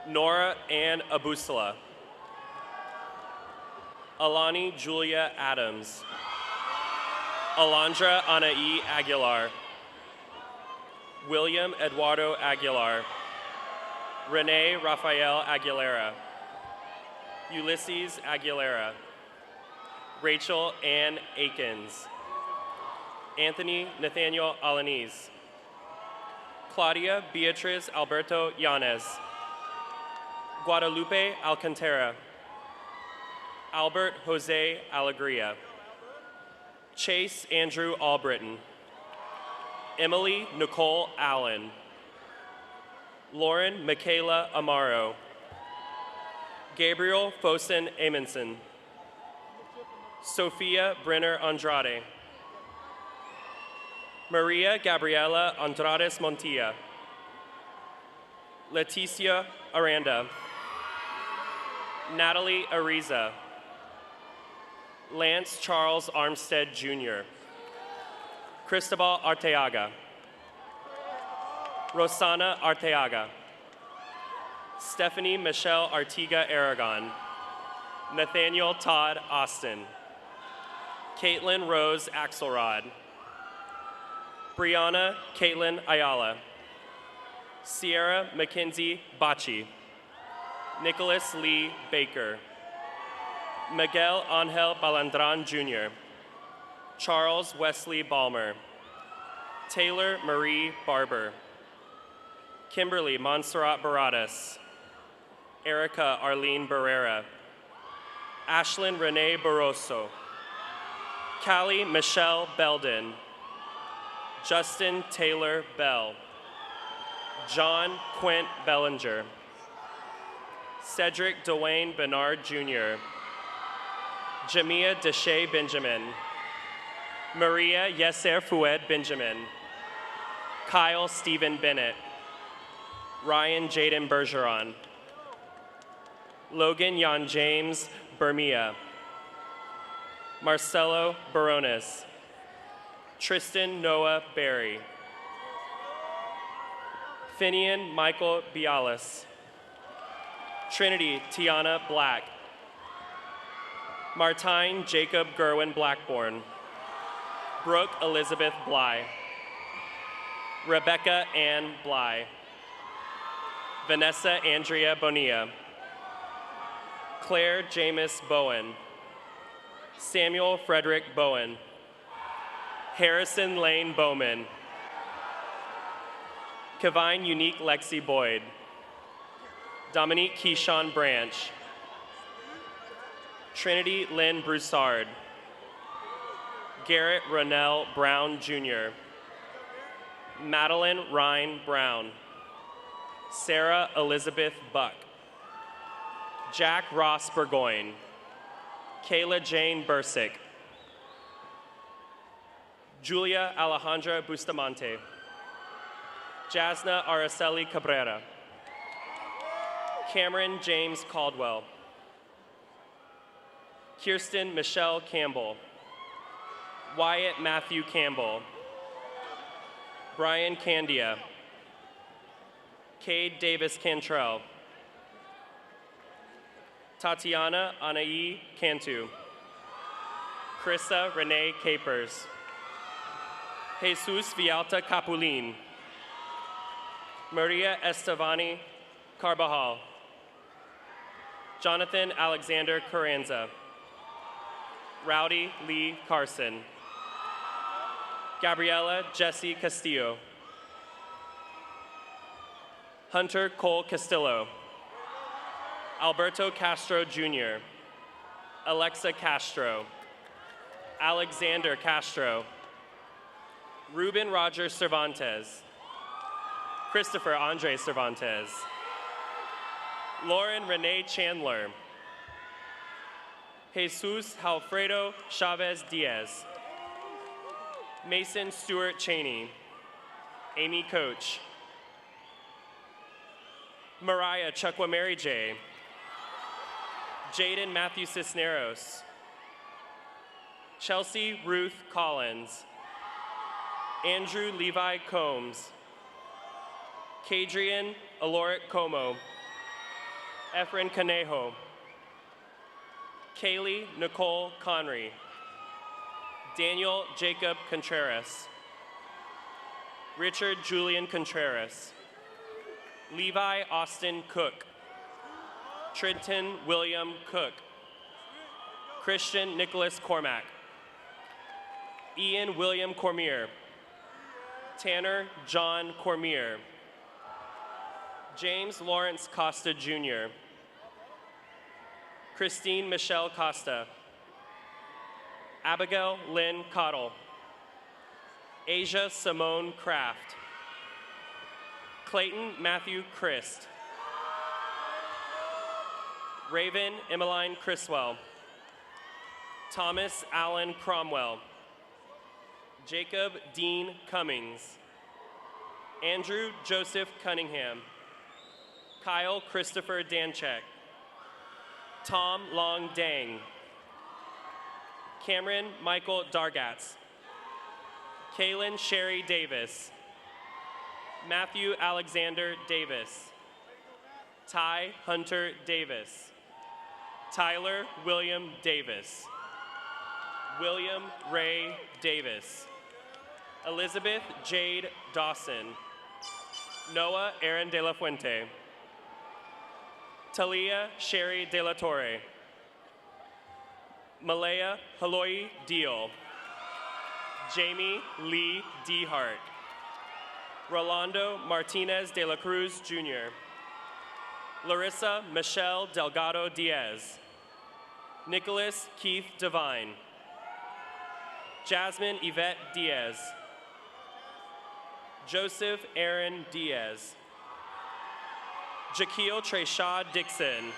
I: Nora Ann Abusala, Alani Julia Adams, Alondra Anaí Aguilar, William Eduardo Aguilar, Renee Rafael Aguilera, Ulysses Aguilera, Rachel Ann Akins, Anthony Nathaniel Alanis, Claudia Beatriz Alberto Yanez, Guadalupe Alcantara, Albert Jose Alegria, Chase Andrew Albritton, Emily Nicole Allen, Lauren Michaela Amaro, Gabriel Fosen Amundsen, Sophia Brenner Andrade, Maria Gabriela Andrades Montilla, Leticia Aranda, Natalie Ariza, Lance Charles Armstead Jr., Cristobal Arteaga, Rosana Arteaga, Stephanie Michelle Artiga Aragon, Nathaniel Todd Austin, Caitlin Rose Axelrod, Brianna Caitlin Ayala, Sierra Mackenzie Bachi, Nicholas Lee Baker, Miguel Angel Balandran Jr., Charles Wesley Balmer, Taylor Marie Barber, Kimberly Montserrat Baradas, Erica Arlene Barrera, Ashlyn Renee Barroso, Callie Michelle Belden, Justin Taylor Bell, John Quint Bellinger, Cedric Dwayne Bernard Jr., Jamia Deshay Benjamin, Maria Yeser Foued Benjamin, Kyle Stephen Bennett, Ryan Jaden Bergeron, Logan Jan James Bermia, Marcelo Barones, Tristan Noah Berry, Finian Michael Bialis, Trinity Tiana Black, Martine Jacob Gerwin Blackburn, Brooke Elizabeth Bly, Rebecca Ann Bly, Vanessa Andrea Bonilla, Claire Jamis Bowen, Samuel Frederick Bowen, Harrison Lane Bowman, Kevine Unique Lexi Boyd, Dominique Keyshawn Branch, Trinity Lynn Broussard, Garrett Ronell Brown Jr., Madeline Ryan Brown, Sarah Elizabeth Buck, Jack Ross Burgoyne, Kayla Jane Bursick, Julia Alejandra Bustamante, Jasna Araceli Cabrera, Cameron James Caldwell, Kirsten Michelle Campbell, Wyatt Matthew Campbell, Brian Candia, Cade Davis Cantrell, Tatiana Anaí Cantu, Krista Renee Capers, Jesus Vialta Capulin, Maria Estevani Carbajal, Jonathan Alexander Carranza, Rowdy Lee Carson, Gabriela Jesse Castillo, Hunter Cole Castillo, Alberto Castro Jr., Alexa Castro, Alexander Castro, Ruben Roger Cervantes, Christopher Andre Cervantes, Lauren Renee Chandler, Jesus Alfredo Chavez Diaz, Mason Stewart Cheney, Amy Coach, Mariah Chukwa Mary J, Jaden Matthew Cisneros, Chelsea Ruth Collins, Andrew Levi Combs, Kadrian Aloric Como, Efren Canejo, Kaylee Nicole Conry, Daniel Jacob Contreras, Richard Julian Contreras, Levi Austin Cook, Trenton William Cook, Christian Nicholas Cormack, Ian William Cormier, Tanner John Cormier, James Lawrence Costa Jr., Christine Michelle Costa, Abigail Lynn Cottle, Asia Simone Kraft, Clayton Matthew Christ, Raven Emmeline Criswell, Thomas Allen Cromwell, Jacob Dean Cummings, Andrew Joseph Cunningham, Kyle Christopher Danchek, Tom Long Dang, Cameron Michael Dargatz, Kaylin Sherry Davis, Matthew Alexander Davis, Ty Hunter Davis, Tyler William Davis, William Ray Davis, Elizabeth Jade Dawson, Noah Aaron De La Fuente, Talia Sherry De La Torre, Malaya Haloi Deal, Jamie Lee Dehart, Rolando Martinez De La Cruz Jr., Larissa Michelle Delgado Diaz, Nicholas Keith Devine, Jasmine Yvette Diaz, Joseph Aaron Diaz, Jaquil Treshaw Dixon,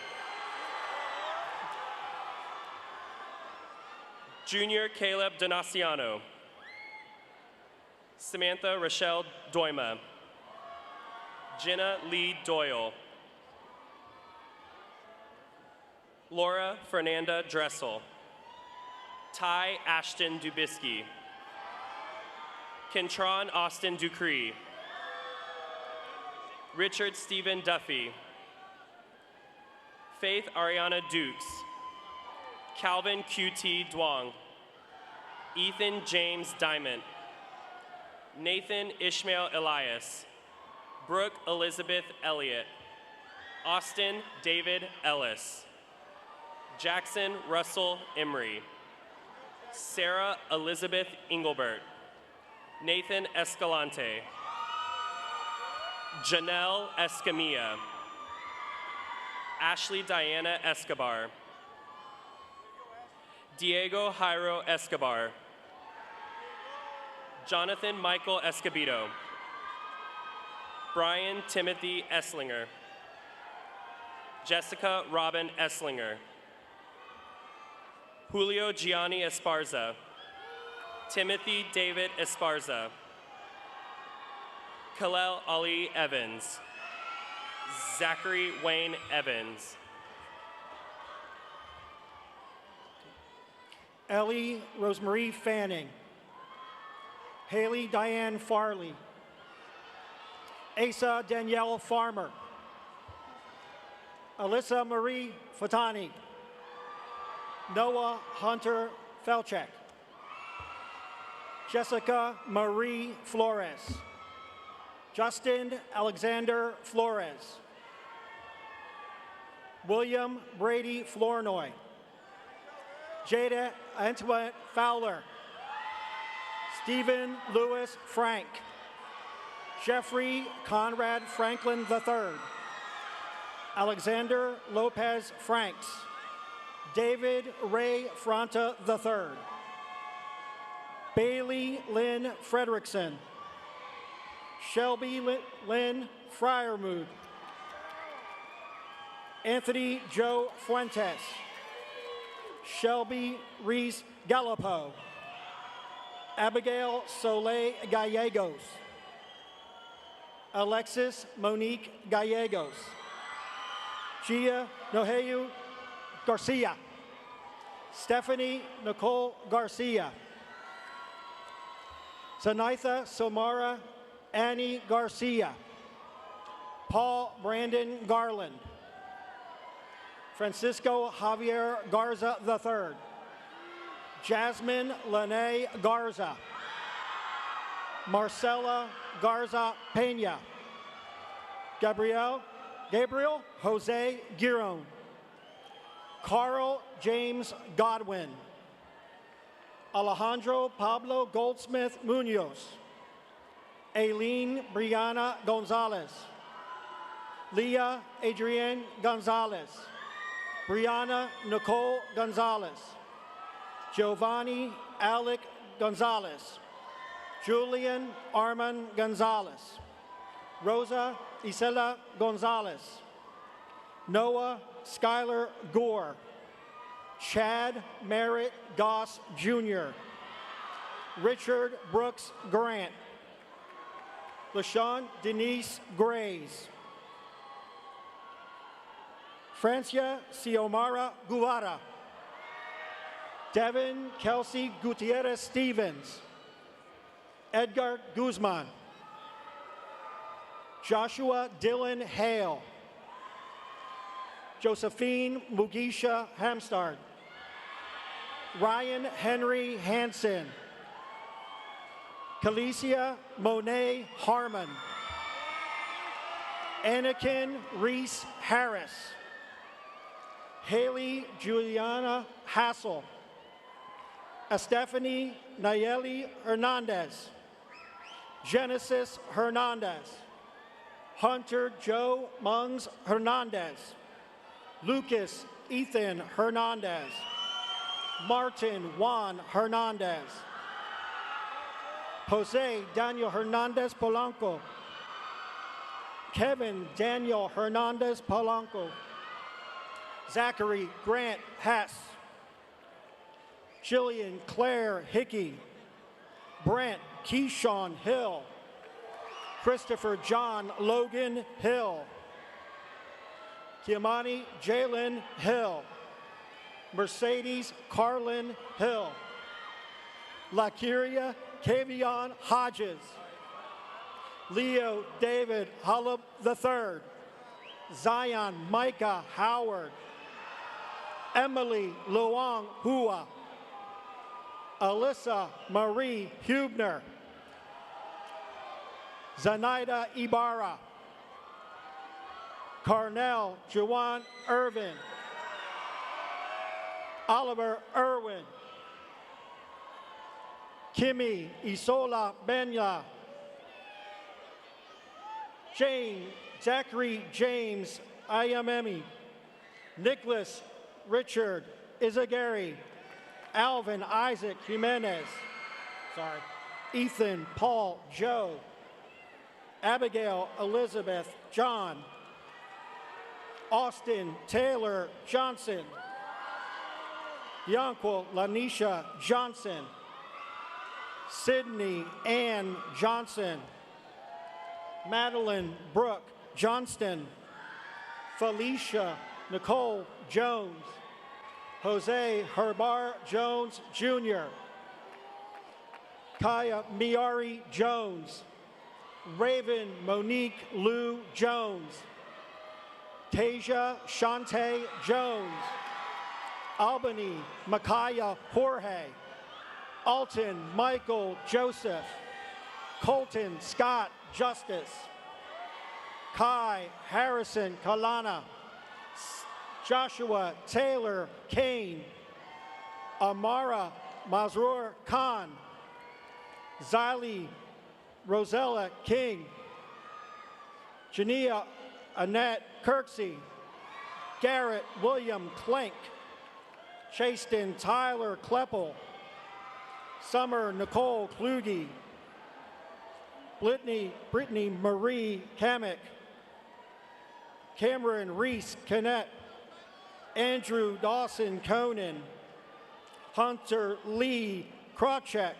I: Junior Caleb Donaciano, Samantha Rochelle Doima, Jenna Lee Doyle, Laura Fernanda Dressel, Ty Ashton Dubisky, Kentron Austin Ducree, Richard Stephen Duffy, Faith Ariana Dukes, Calvin QT Duong, Ethan James Diamond, Nathan Ishmael Elias, Brooke Elizabeth Elliott, Austin David Ellis, Jackson Russell Emery, Sarah Elizabeth Engelbert, Nathan Escalante, Janelle Escamilla, Ashley Diana Escobar, Diego Jairo Escobar, Jonathan Michael Escobedo, Brian Timothy Esslinger, Jessica Robin Esslinger, Julio Gianni Esparza, Timothy David Esparza, Kalel Ali Evans, Zachary Wayne Evans,
J: Ellie Rosemarie Fanning, Haley Diane Farley, Asa Danielle Farmer, Alyssa Marie Fatani, Noah Hunter Felchek, Jessica Marie Flores, Justin Alexander Flores, William Brady Flournoy, Jada Antoinette Fowler, Stephen Lewis Frank, Jeffrey Conrad Franklin III, Alexander Lopez Franks, David Ray Fronta III. Bailey Lynn Frederickson. Shelby Lynn Fryermuth. Anthony Joe Fuentes. Shelby Reese Gallipo. Abigail Soleil Gallegos. Alexis Monique Gallegos. Gia Noheu Garcia. Stephanie Nicole Garcia. Sanitha Somara Annie Garcia. Paul Brandon Garland. Francisco Javier Garza III. Jasmine Lene Garza. Marcela Garza Pena. Gabriel Jose Giron. Carl James Godwin. Alejandro Pablo Goldsmith Munoz. Aileen Brianna Gonzalez. Leah Adrienne Gonzalez. Brianna Nicole Gonzalez. Giovanni Alec Gonzalez. Julian Armand Gonzalez. Rosa Isela Gonzalez. Noah Skylar Gore. Chad Merritt Goss Jr. Richard Brooks Grant. LaShawn Denise Grays. Francia Xiomara Guevara. Devin Kelsey Gutierrez Stevens. Edgar Guzman. Joshua Dylan Hale. Josephine Mugisha Hamstard. Ryan Henry Hansen. Calicia Monet Harmon. Anakin Reese Harris. Haley Juliana Hassel. Estefany Nayeli Hernandez. Genesis Hernandez. Hunter Joe Mungs Hernandez. Lucas Ethan Hernandez. Martin Juan Hernandez. Jose Daniel Hernandez Polanco. Kevin Daniel Hernandez Polanco. Zachary Grant Hess. Jillian Claire Hickey. Brent Keyshawn Hill. Christopher John Logan Hill. Kiamani Jalen Hill. Mercedes Carlin Hill. Lakiria Kavion Hodges. Leo David Hullop III. Zion Micah Howard. Emily Luong Hua. Alyssa Marie Hubner. Zenaida Ibarra. Carnell Juwan Irvin. Oliver Irwin. Kimi Isola Benya. Jane Zachary James Ayamemi. Nicholas Richard Izagari. Alvin Isaac Jimenez. Ethan Paul Joe. Abigail Elizabeth John. Austin Taylor Johnson. Yanquil Lanisha Johnson. Sydney Ann Johnson. Madeline Brooke Johnston. Felicia Nicole Jones. Jose Herbar Jones Jr. Kaya Miari Jones. Raven Monique Lou Jones. Tasia Shante Jones. Albany Micaiah Jorge. Alton Michael Joseph. Colton Scott Justice. Kai Harrison Kalana. Joshua Taylor Kane. Amara Mazrur Khan. Xylee Rosella King. Jania Annette Kirksey. Garrett William Clink. Chaston Tyler Kleppel, Summer Nicole Kluge, Brittany Marie Kamek, Cameron Reese Canet, Andrew Dawson Conan, Hunter Lee Krawcheck,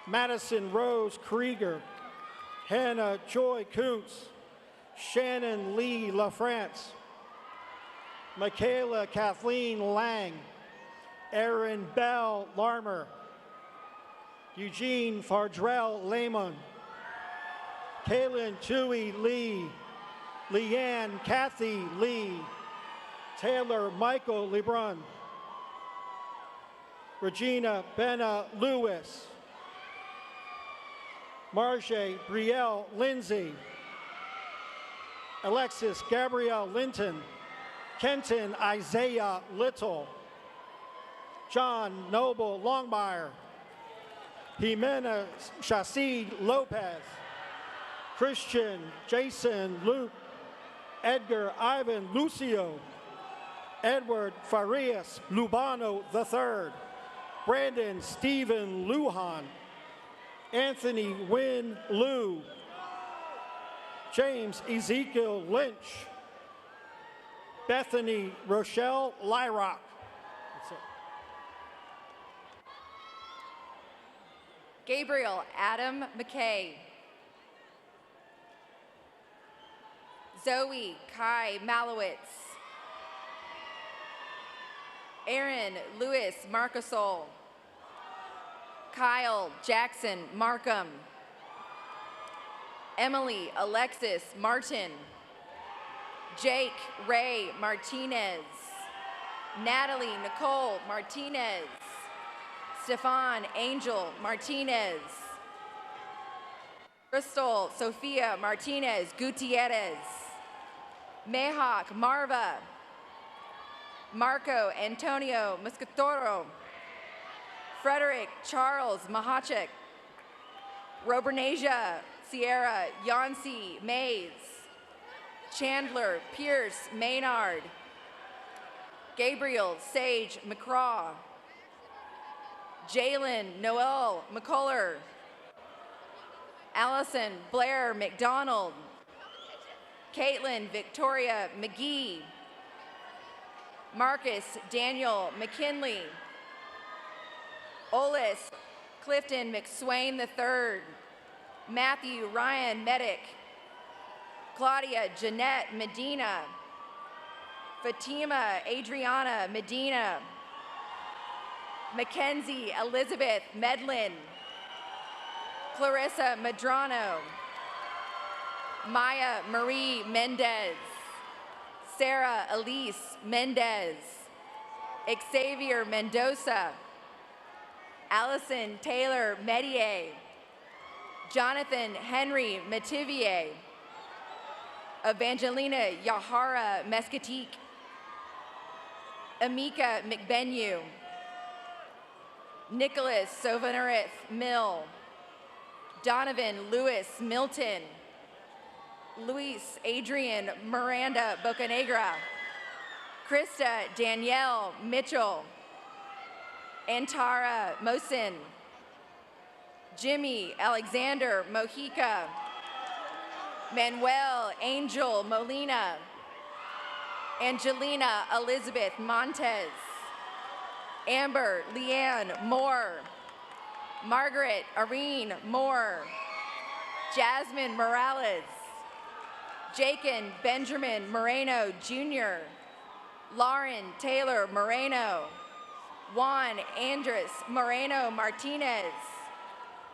J: Madison Rose Krieger, Hannah Joy Kuntz, Shannon Lee LaFrance, Michaela Kathleen Lang, Erin Bell Larmer, Eugene Fardrell Lehman, Kaylin Tui Lee, Leanne Kathy Lee, Taylor Michael Lebrun, Regina Benna Lewis, Marjay Brielle Lindsay, Alexis Gabrielle Linton, Kenton Isaiah Little, John Noble Longmire, Jimena Shasid Lopez, Christian Jason Luke, Edgar Ivan Lucio, Edward Farias Lubano III, Brandon Stephen Lujan, Anthony Wynn Liu, James Ezekiel Lynch, Bethany Rochelle Lyrock.
K: Gabriel Adam McKay. Zoe Kai Malowitz. Aaron Lewis Marcosol. Kyle Jackson Markham. Emily Alexis Martin. Jake Ray Martinez. Natalie Nicole Martinez. Stefan Angel Martinez. Crystal Sofia Martinez Gutierrez. Mehak Marva. Marco Antonio Muscatoro. Frederick Charles Mahachek. Robernasia Sierra Yancey Mays. Chandler Pierce Maynard. Gabriel Sage McCraw. Jalen Noel McCuller. Allison Blair McDonald. Caitlin Victoria McGee. Marcus Daniel McKinley. Olis Clifton McSwain III. Matthew Ryan Medic. Claudia Jeanette Medina. Fatima Adriana Medina. Mackenzie Elizabeth Medlin. Clarissa Madrano. Maya Marie Mendez. Sarah Elise Mendez. Xavier Mendoza. Allison Taylor Medier. Jonathan Henry Mativier. Evangelina Yahara Mescatique. Amika McBenyu. Nicholas Sovanarith Mill. Donovan Lewis Milton. Luis Adrian Miranda Bocanegra. Krista Danielle Mitchell. Antara Mosin. Jimmy Alexander Mojica. Manuel Angel Molina. Angelina Elizabeth Montez. Amber Leanne Moore. Margaret Arene Moore. Jasmine Morales. Jacob Benjamin Moreno Jr. Lauren Taylor Moreno. Juan Andres Moreno Martinez.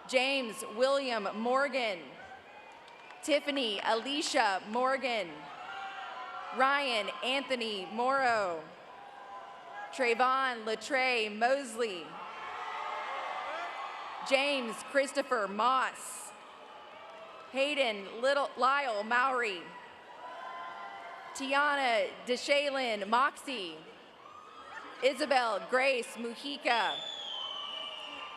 K: James William Morgan. Tiffany Alicia Morgan. Ryan Anthony Morrow. Trayvon Latre Mosley. James Christopher Moss. Hayden Lyle Mowry. Tiana Deshalin Moxie. Isabel Grace Mujica.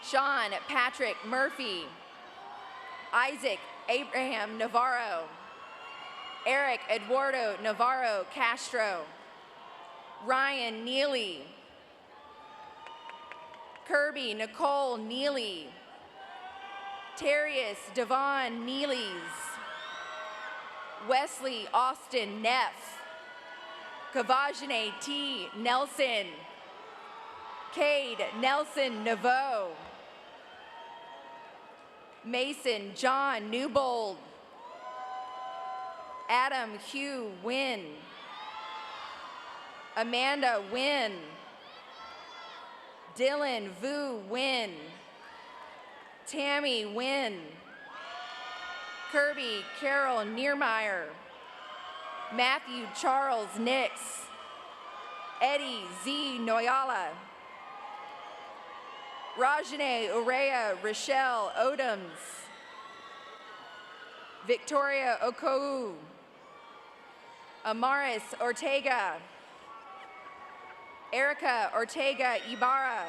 K: Sean Patrick Murphy. Isaac Abraham Navarro. Eric Eduardo Navarro Castro. Ryan Neely. Kirby Nicole Neely. Terrius Devon Neelys. Wesley Austin Neff. Kavajane T. Nelson. Cade Nelson Naveau. Mason John Newbold. Adam Hugh Wynn. Amanda Wynn. Dylan Vu Wynn. Tammy Wynn. Kirby Carol Niermeyer. Matthew Charles Nix. Eddie Z. Noyala. Rajane Urea Rochelle Odoms. Victoria Okou. Amaris Ortega. Erica Ortega Ibarra.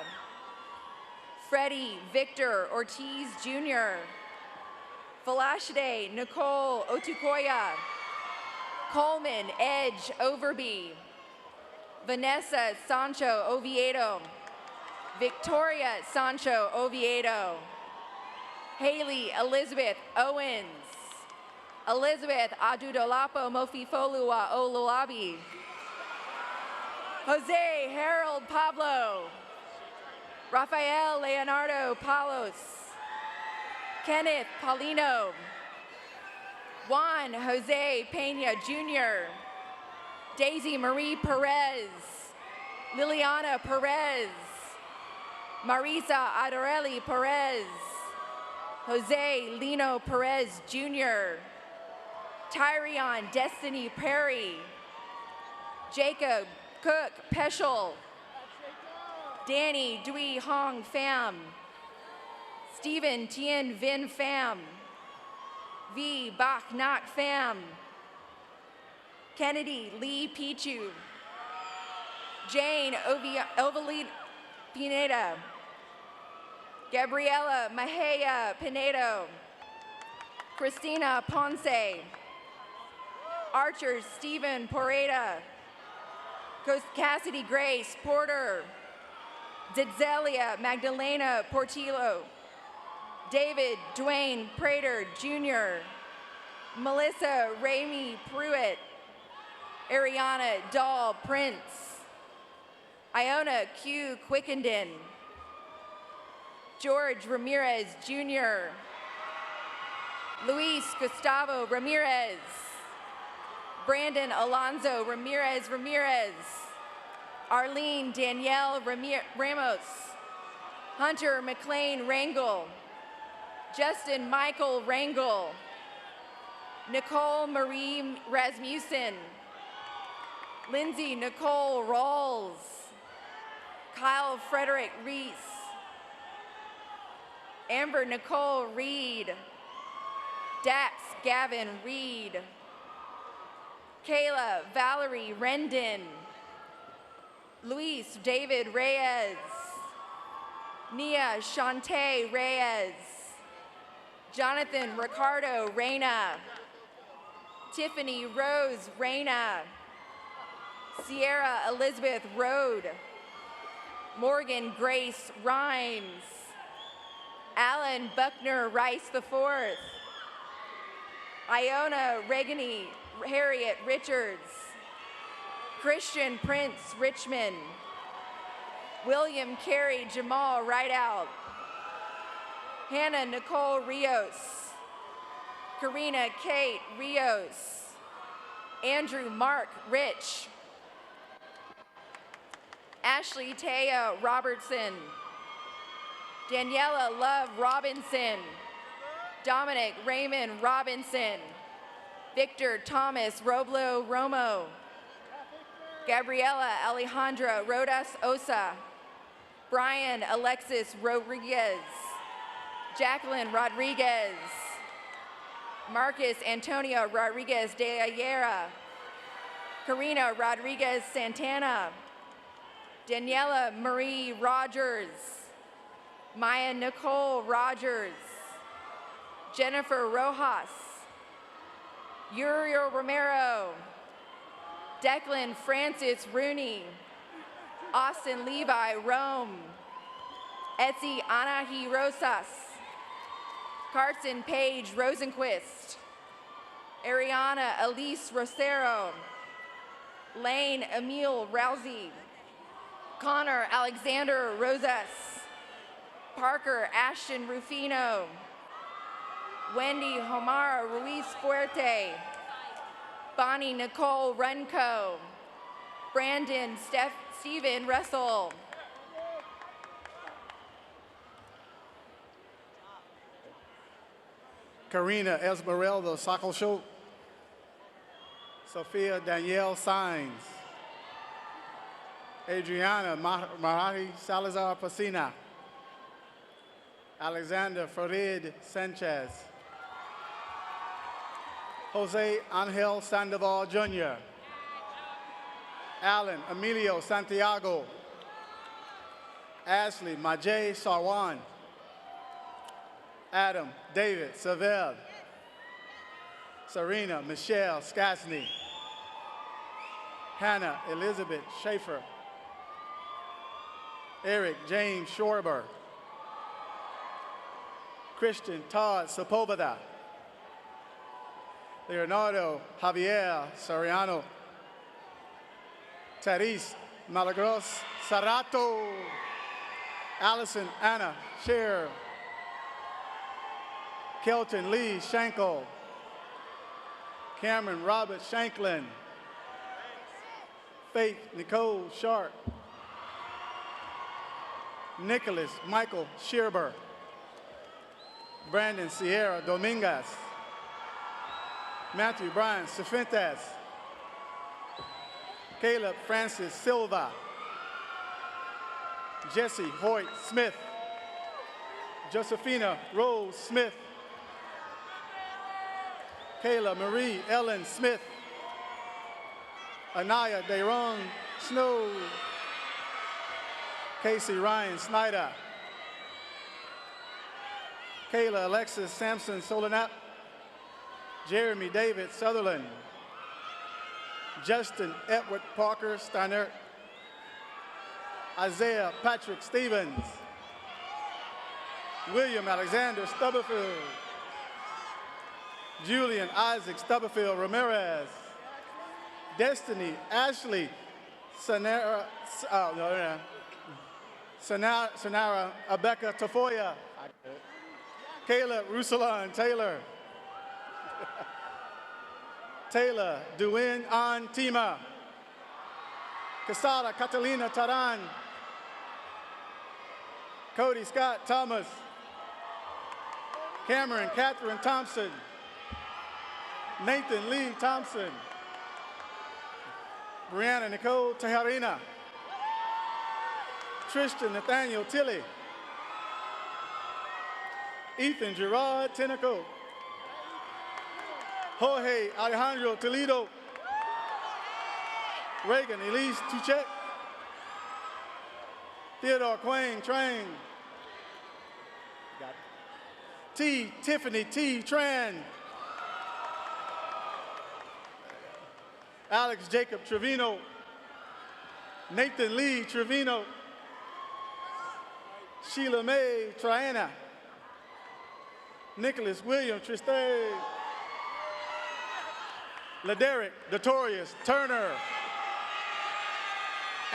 K: Freddie Victor Ortiz Jr. Falashide Nicole Otukoya. Coleman Edge Overby. Vanessa Sancho Oviedo. Victoria Sancho Oviedo. Haley Elizabeth Owens. Elizabeth Adudolapo Mofifolua Olulabi. Jose Harold Pablo. Rafael Leonardo Palos. Kenneth Paulino. Juan Jose Pena Jr. Daisy Marie Perez. Liliana Perez. Marisa Adorelli Perez. Jose Lino Perez Jr. Tyrion Destiny Perry. Jacob Cook Peschel. Danny Dui Hong Pham. Stephen Tien Vin Pham. V Bach Nak Pham. Kennedy Lee Pichu. Jane Ovalid Pineda. Gabriela Mahea Pinedo. Christina Ponce. Archer Stephen Poreda. Cassidy Grace Porter. Didzelia Magdalena Portillo. David Dwayne Prater Jr. Melissa Ramey Pruitt. Ariana Dahl Prince. Iona Q Quickenden. George Ramirez Jr. Luis Gustavo Ramirez. Brandon Alonzo Ramirez Ramirez. Arlene Danielle Ramos. Hunter McLean Rangel. Justin Michael Rangel. Nicole Marie Rasmussen. Lindsay Nicole Rawls. Kyle Frederick Reese. Amber Nicole Reed. Dax Gavin Reed. Kayla Valerie Rendon. Luis David Reyes. Nia Shantae Reyes. Jonathan Ricardo Reyna. Tiffany Rose Reyna. Sierra Elizabeth Rode. Morgan Grace Rhymes. Alan Buckner Rice IV. Iona Regany Harriet Richards. Christian Prince Richmond. William Carey Jamal Rideout. Hannah Nicole Rios. Karina Kate Rios. Andrew Mark Rich. Ashley Taya Robertson. Daniela Love Robinson. Dominic Raymond Robinson. Victor Thomas Roblo Romo. Gabriela Alejandra Rodas Osa. Brian Alexis Rodriguez. Jacqueline Rodriguez. Marcus Antonio Rodriguez de Ayera. Karina Rodriguez Santana. Daniela Marie Rogers. Maya Nicole Rogers. Jennifer Rojas. Uriel Romero. Declan Francis Rooney. Austin Levi Rome. Etsy Anahi Rosas, Carson Paige Rosenquist, Ariana Elise Rosero, Lane Emile Rousey, Connor Alexander Rosas, Parker Ashton Rufino, Wendy Homara Ruiz Fuerte, Bonnie Nicole Renko, Brandon Stephen Russell,
L: Karina Esmeralda Sackleshow, Sophia Danielle Sines, Adriana Marathi Salazar Pasina, Alexander Farid Sanchez, Jose Angel Sandoval Jr., Alan Emilio Santiago, Ashley Majay Sarwan, Adam David Savell, Serena Michelle Skasny, Hannah Elizabeth Schaefer, Eric James Schorber, Christian Todd Sepulveda, Leonardo Javier Soriano, Therese Malagros Sarato, Allison Anna Scheer, Kelton Lee Schenkel, Cameron Robert Shanklin, Faith Nicole Sharp, Nicholas Michael Shearber, Brandon Sierra Dominguez, Matthew Brian Cifuentes, Caleb Francis Silva, Jesse Hoyt Smith, Josephina Rose Smith, Kayla Marie Ellen Smith, Anaya Deron Snow, Casey Ryan Snyder, Kayla Alexis Sampson Solanap, Jeremy David Sutherland, Justin Edward Parker Steiner, Isaiah Patrick Stevens, William Alexander Stubblefield, Julian Isaac Stubblefield Ramirez, Destiny Ashley Sanara Abeka Tafoya, Kayla Russalon Taylor, Taylor Duin An Tima, Casada Catalina Taran, Cody Scott Thomas, Cameron Catherine Thompson, Nathan Lee Thompson, Brianna Nicole Tejarina, Tristan Nathaniel Tilley, Ethan Gerard Tenico, Jorge Alejandro Toledo, Reagan Elise Tuchek, Theodore Quang Trang, Tiffany T. Tran, Alex Jacob Trevino, Nathan Lee Trevino, Sheila Mae Triana, Nicholas William Triste, Laderick Notorious Turner,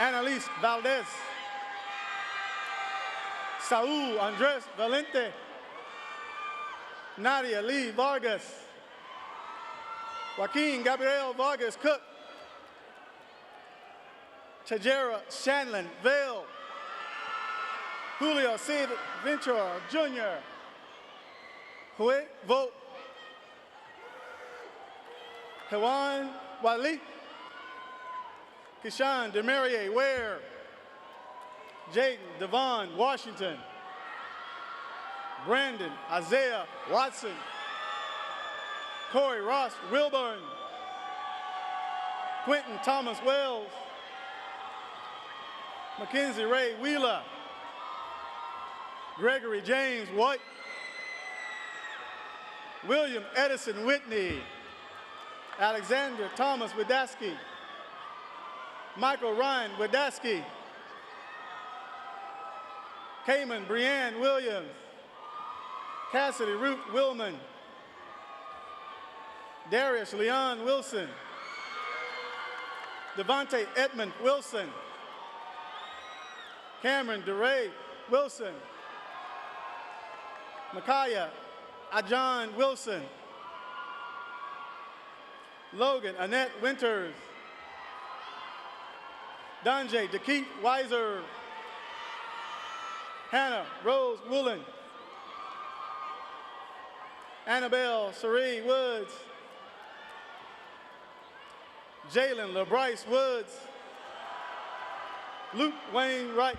L: Annalise Valdez, Saul Andres Valente, Nadia Lee Vargas, Joaquin Gabriel Vargas Cook, Chajera Shanlin Vale, Julio C. Ventura Jr., Hue Vote, Hewan Wali, Kishan Demarier Ware, Jaden Devon Washington, Brandon Isaiah Watson, Corey Ross Wilburn, Quentin Thomas Wells, Mackenzie Ray Wheeler, Gregory James White, William Edison Whitney, Alexander Thomas Widaski, Michael Ryan Widaski, Cayman Brianne Williams. Cassidy Ruth Willman. Darius Leon Wilson. Devontae Edmund Wilson. Cameron DeRay Wilson. Micaiah Ajon Wilson. Logan Annette Winters. Donjay DeKeith Weiser. Hannah Rose Woolen. Annabelle Cerie Woods. Jalen LeBryce Woods. Luke Wayne Wright.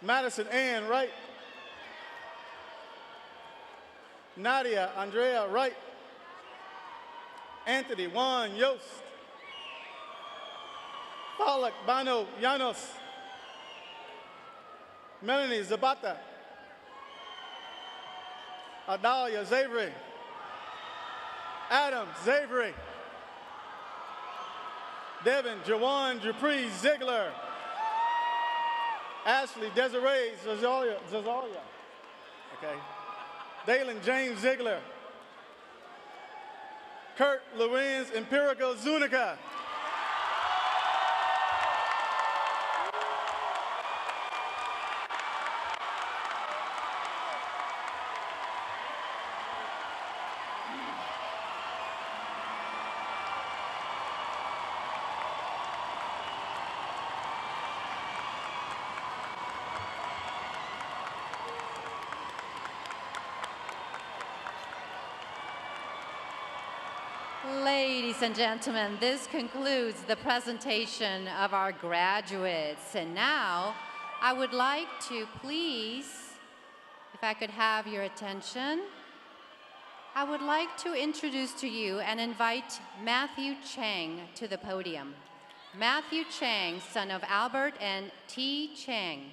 L: Madison Ann Wright. Nadia Andrea Wright. Anthony Juan Yost. Falak Bano Llanos. Melanie Zabata. Adalia Zavery. Adam Zavery. Devin Jawan Dupree Ziegler. Ashley Desiree Zazalia. Okay. Dalen James Ziegler. Kurt Lorenz Empirico Zuniga.
B: Ladies and gentlemen, this concludes the presentation of our graduates. And now, I would like to please, if I could have your attention, I would like to introduce to you and invite Matthew Chang to the podium. Matthew Chang, son of Albert and T. Chang.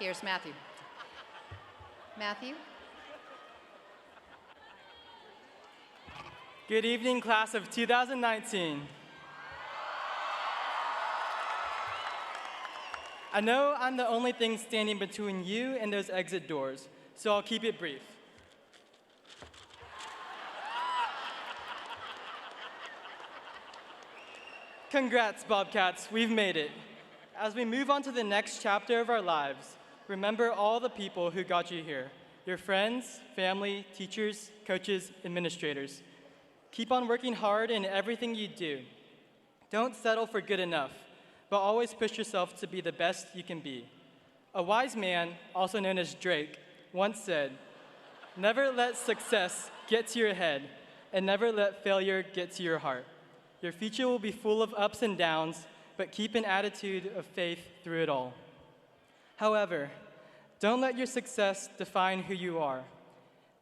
B: Here's Matthew. Matthew?
M: Good evening, class of 2019. I know I'm the only thing standing between you and those exit doors, so I'll keep it brief. Congrats, Bobcats, we've made it. As we move on to the next chapter of our lives, remember all the people who got you here, your friends, family, teachers, coaches, administrators. Keep on working hard in everything you do. Don't settle for good enough, but always push yourself to be the best you can be. A wise man, also known as Drake, once said, "Never let success get to your head, and never let failure get to your heart. Your future will be full of ups and downs, but keep an attitude of faith through it all." However, don't let your success define who you are.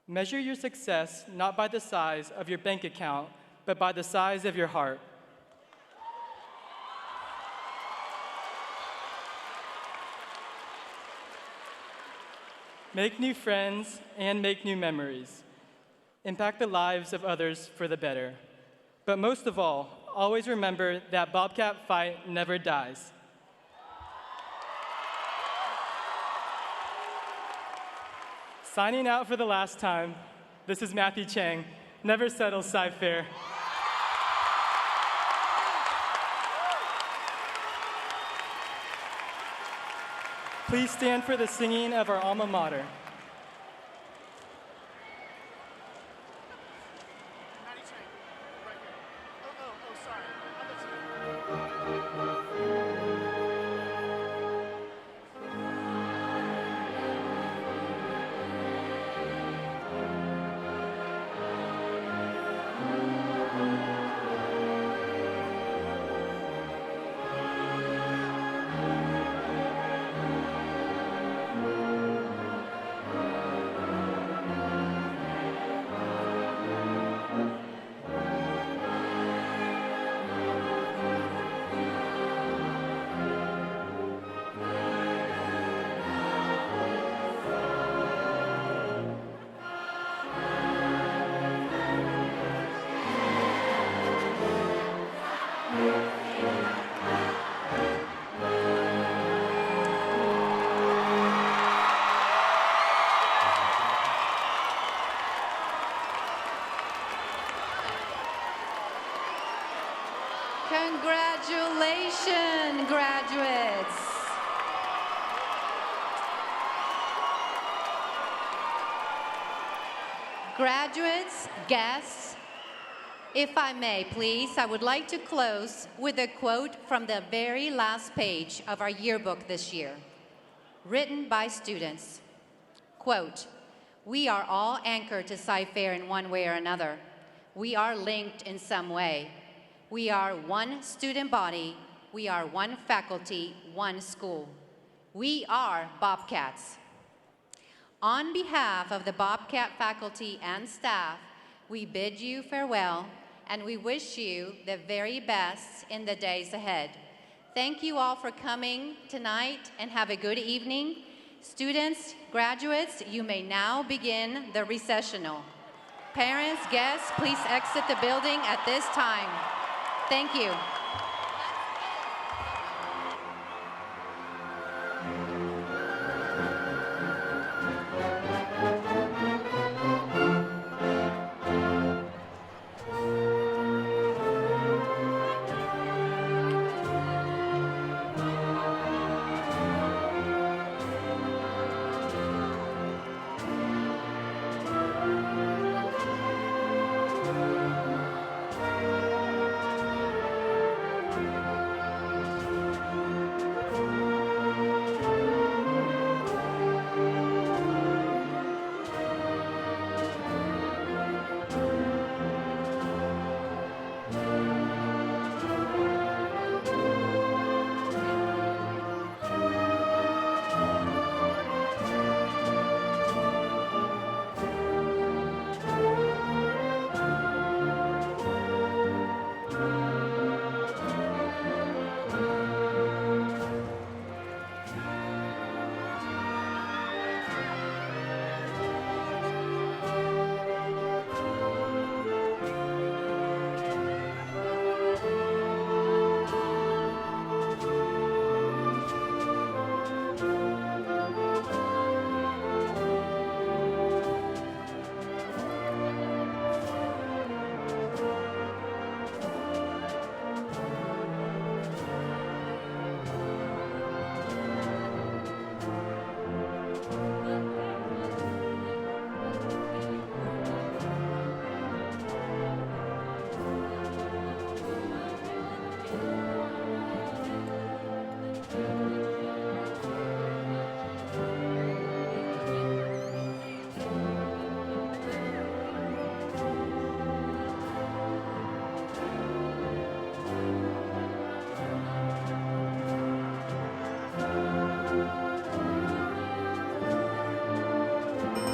M: Measure your success not by the size of your bank account, but by the size of your heart. Make new friends and make new memories. Impact the lives of others for the better. But most of all, always remember that Bobcat fight never dies. Signing out for the last time, this is Matthew Chang. Never settle, Cypher. Please stand for the singing of our alma mater.
B: Congratulations, graduates. Graduates, guests, if I may, please, I would like to close with a quote from the very last page of our yearbook this year, written by students. Quote, "We are all anchored to Cy-Fair in one way or another. We are linked in some way. We are one student body. We are one faculty, one school. We are Bobcats." On behalf of the Bobcat faculty and staff, we bid you farewell and we wish you the very best in the days ahead. Thank you all for coming tonight and have a good evening. Students, graduates, you may now begin the recessional. Parents, guests, please exit the building at this time. Thank you.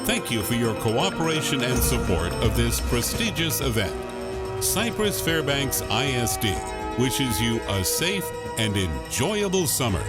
A: Thank you for your cooperation and support of this prestigious event. Cypress-Fairbanks ISD wishes you a safe and enjoyable summer.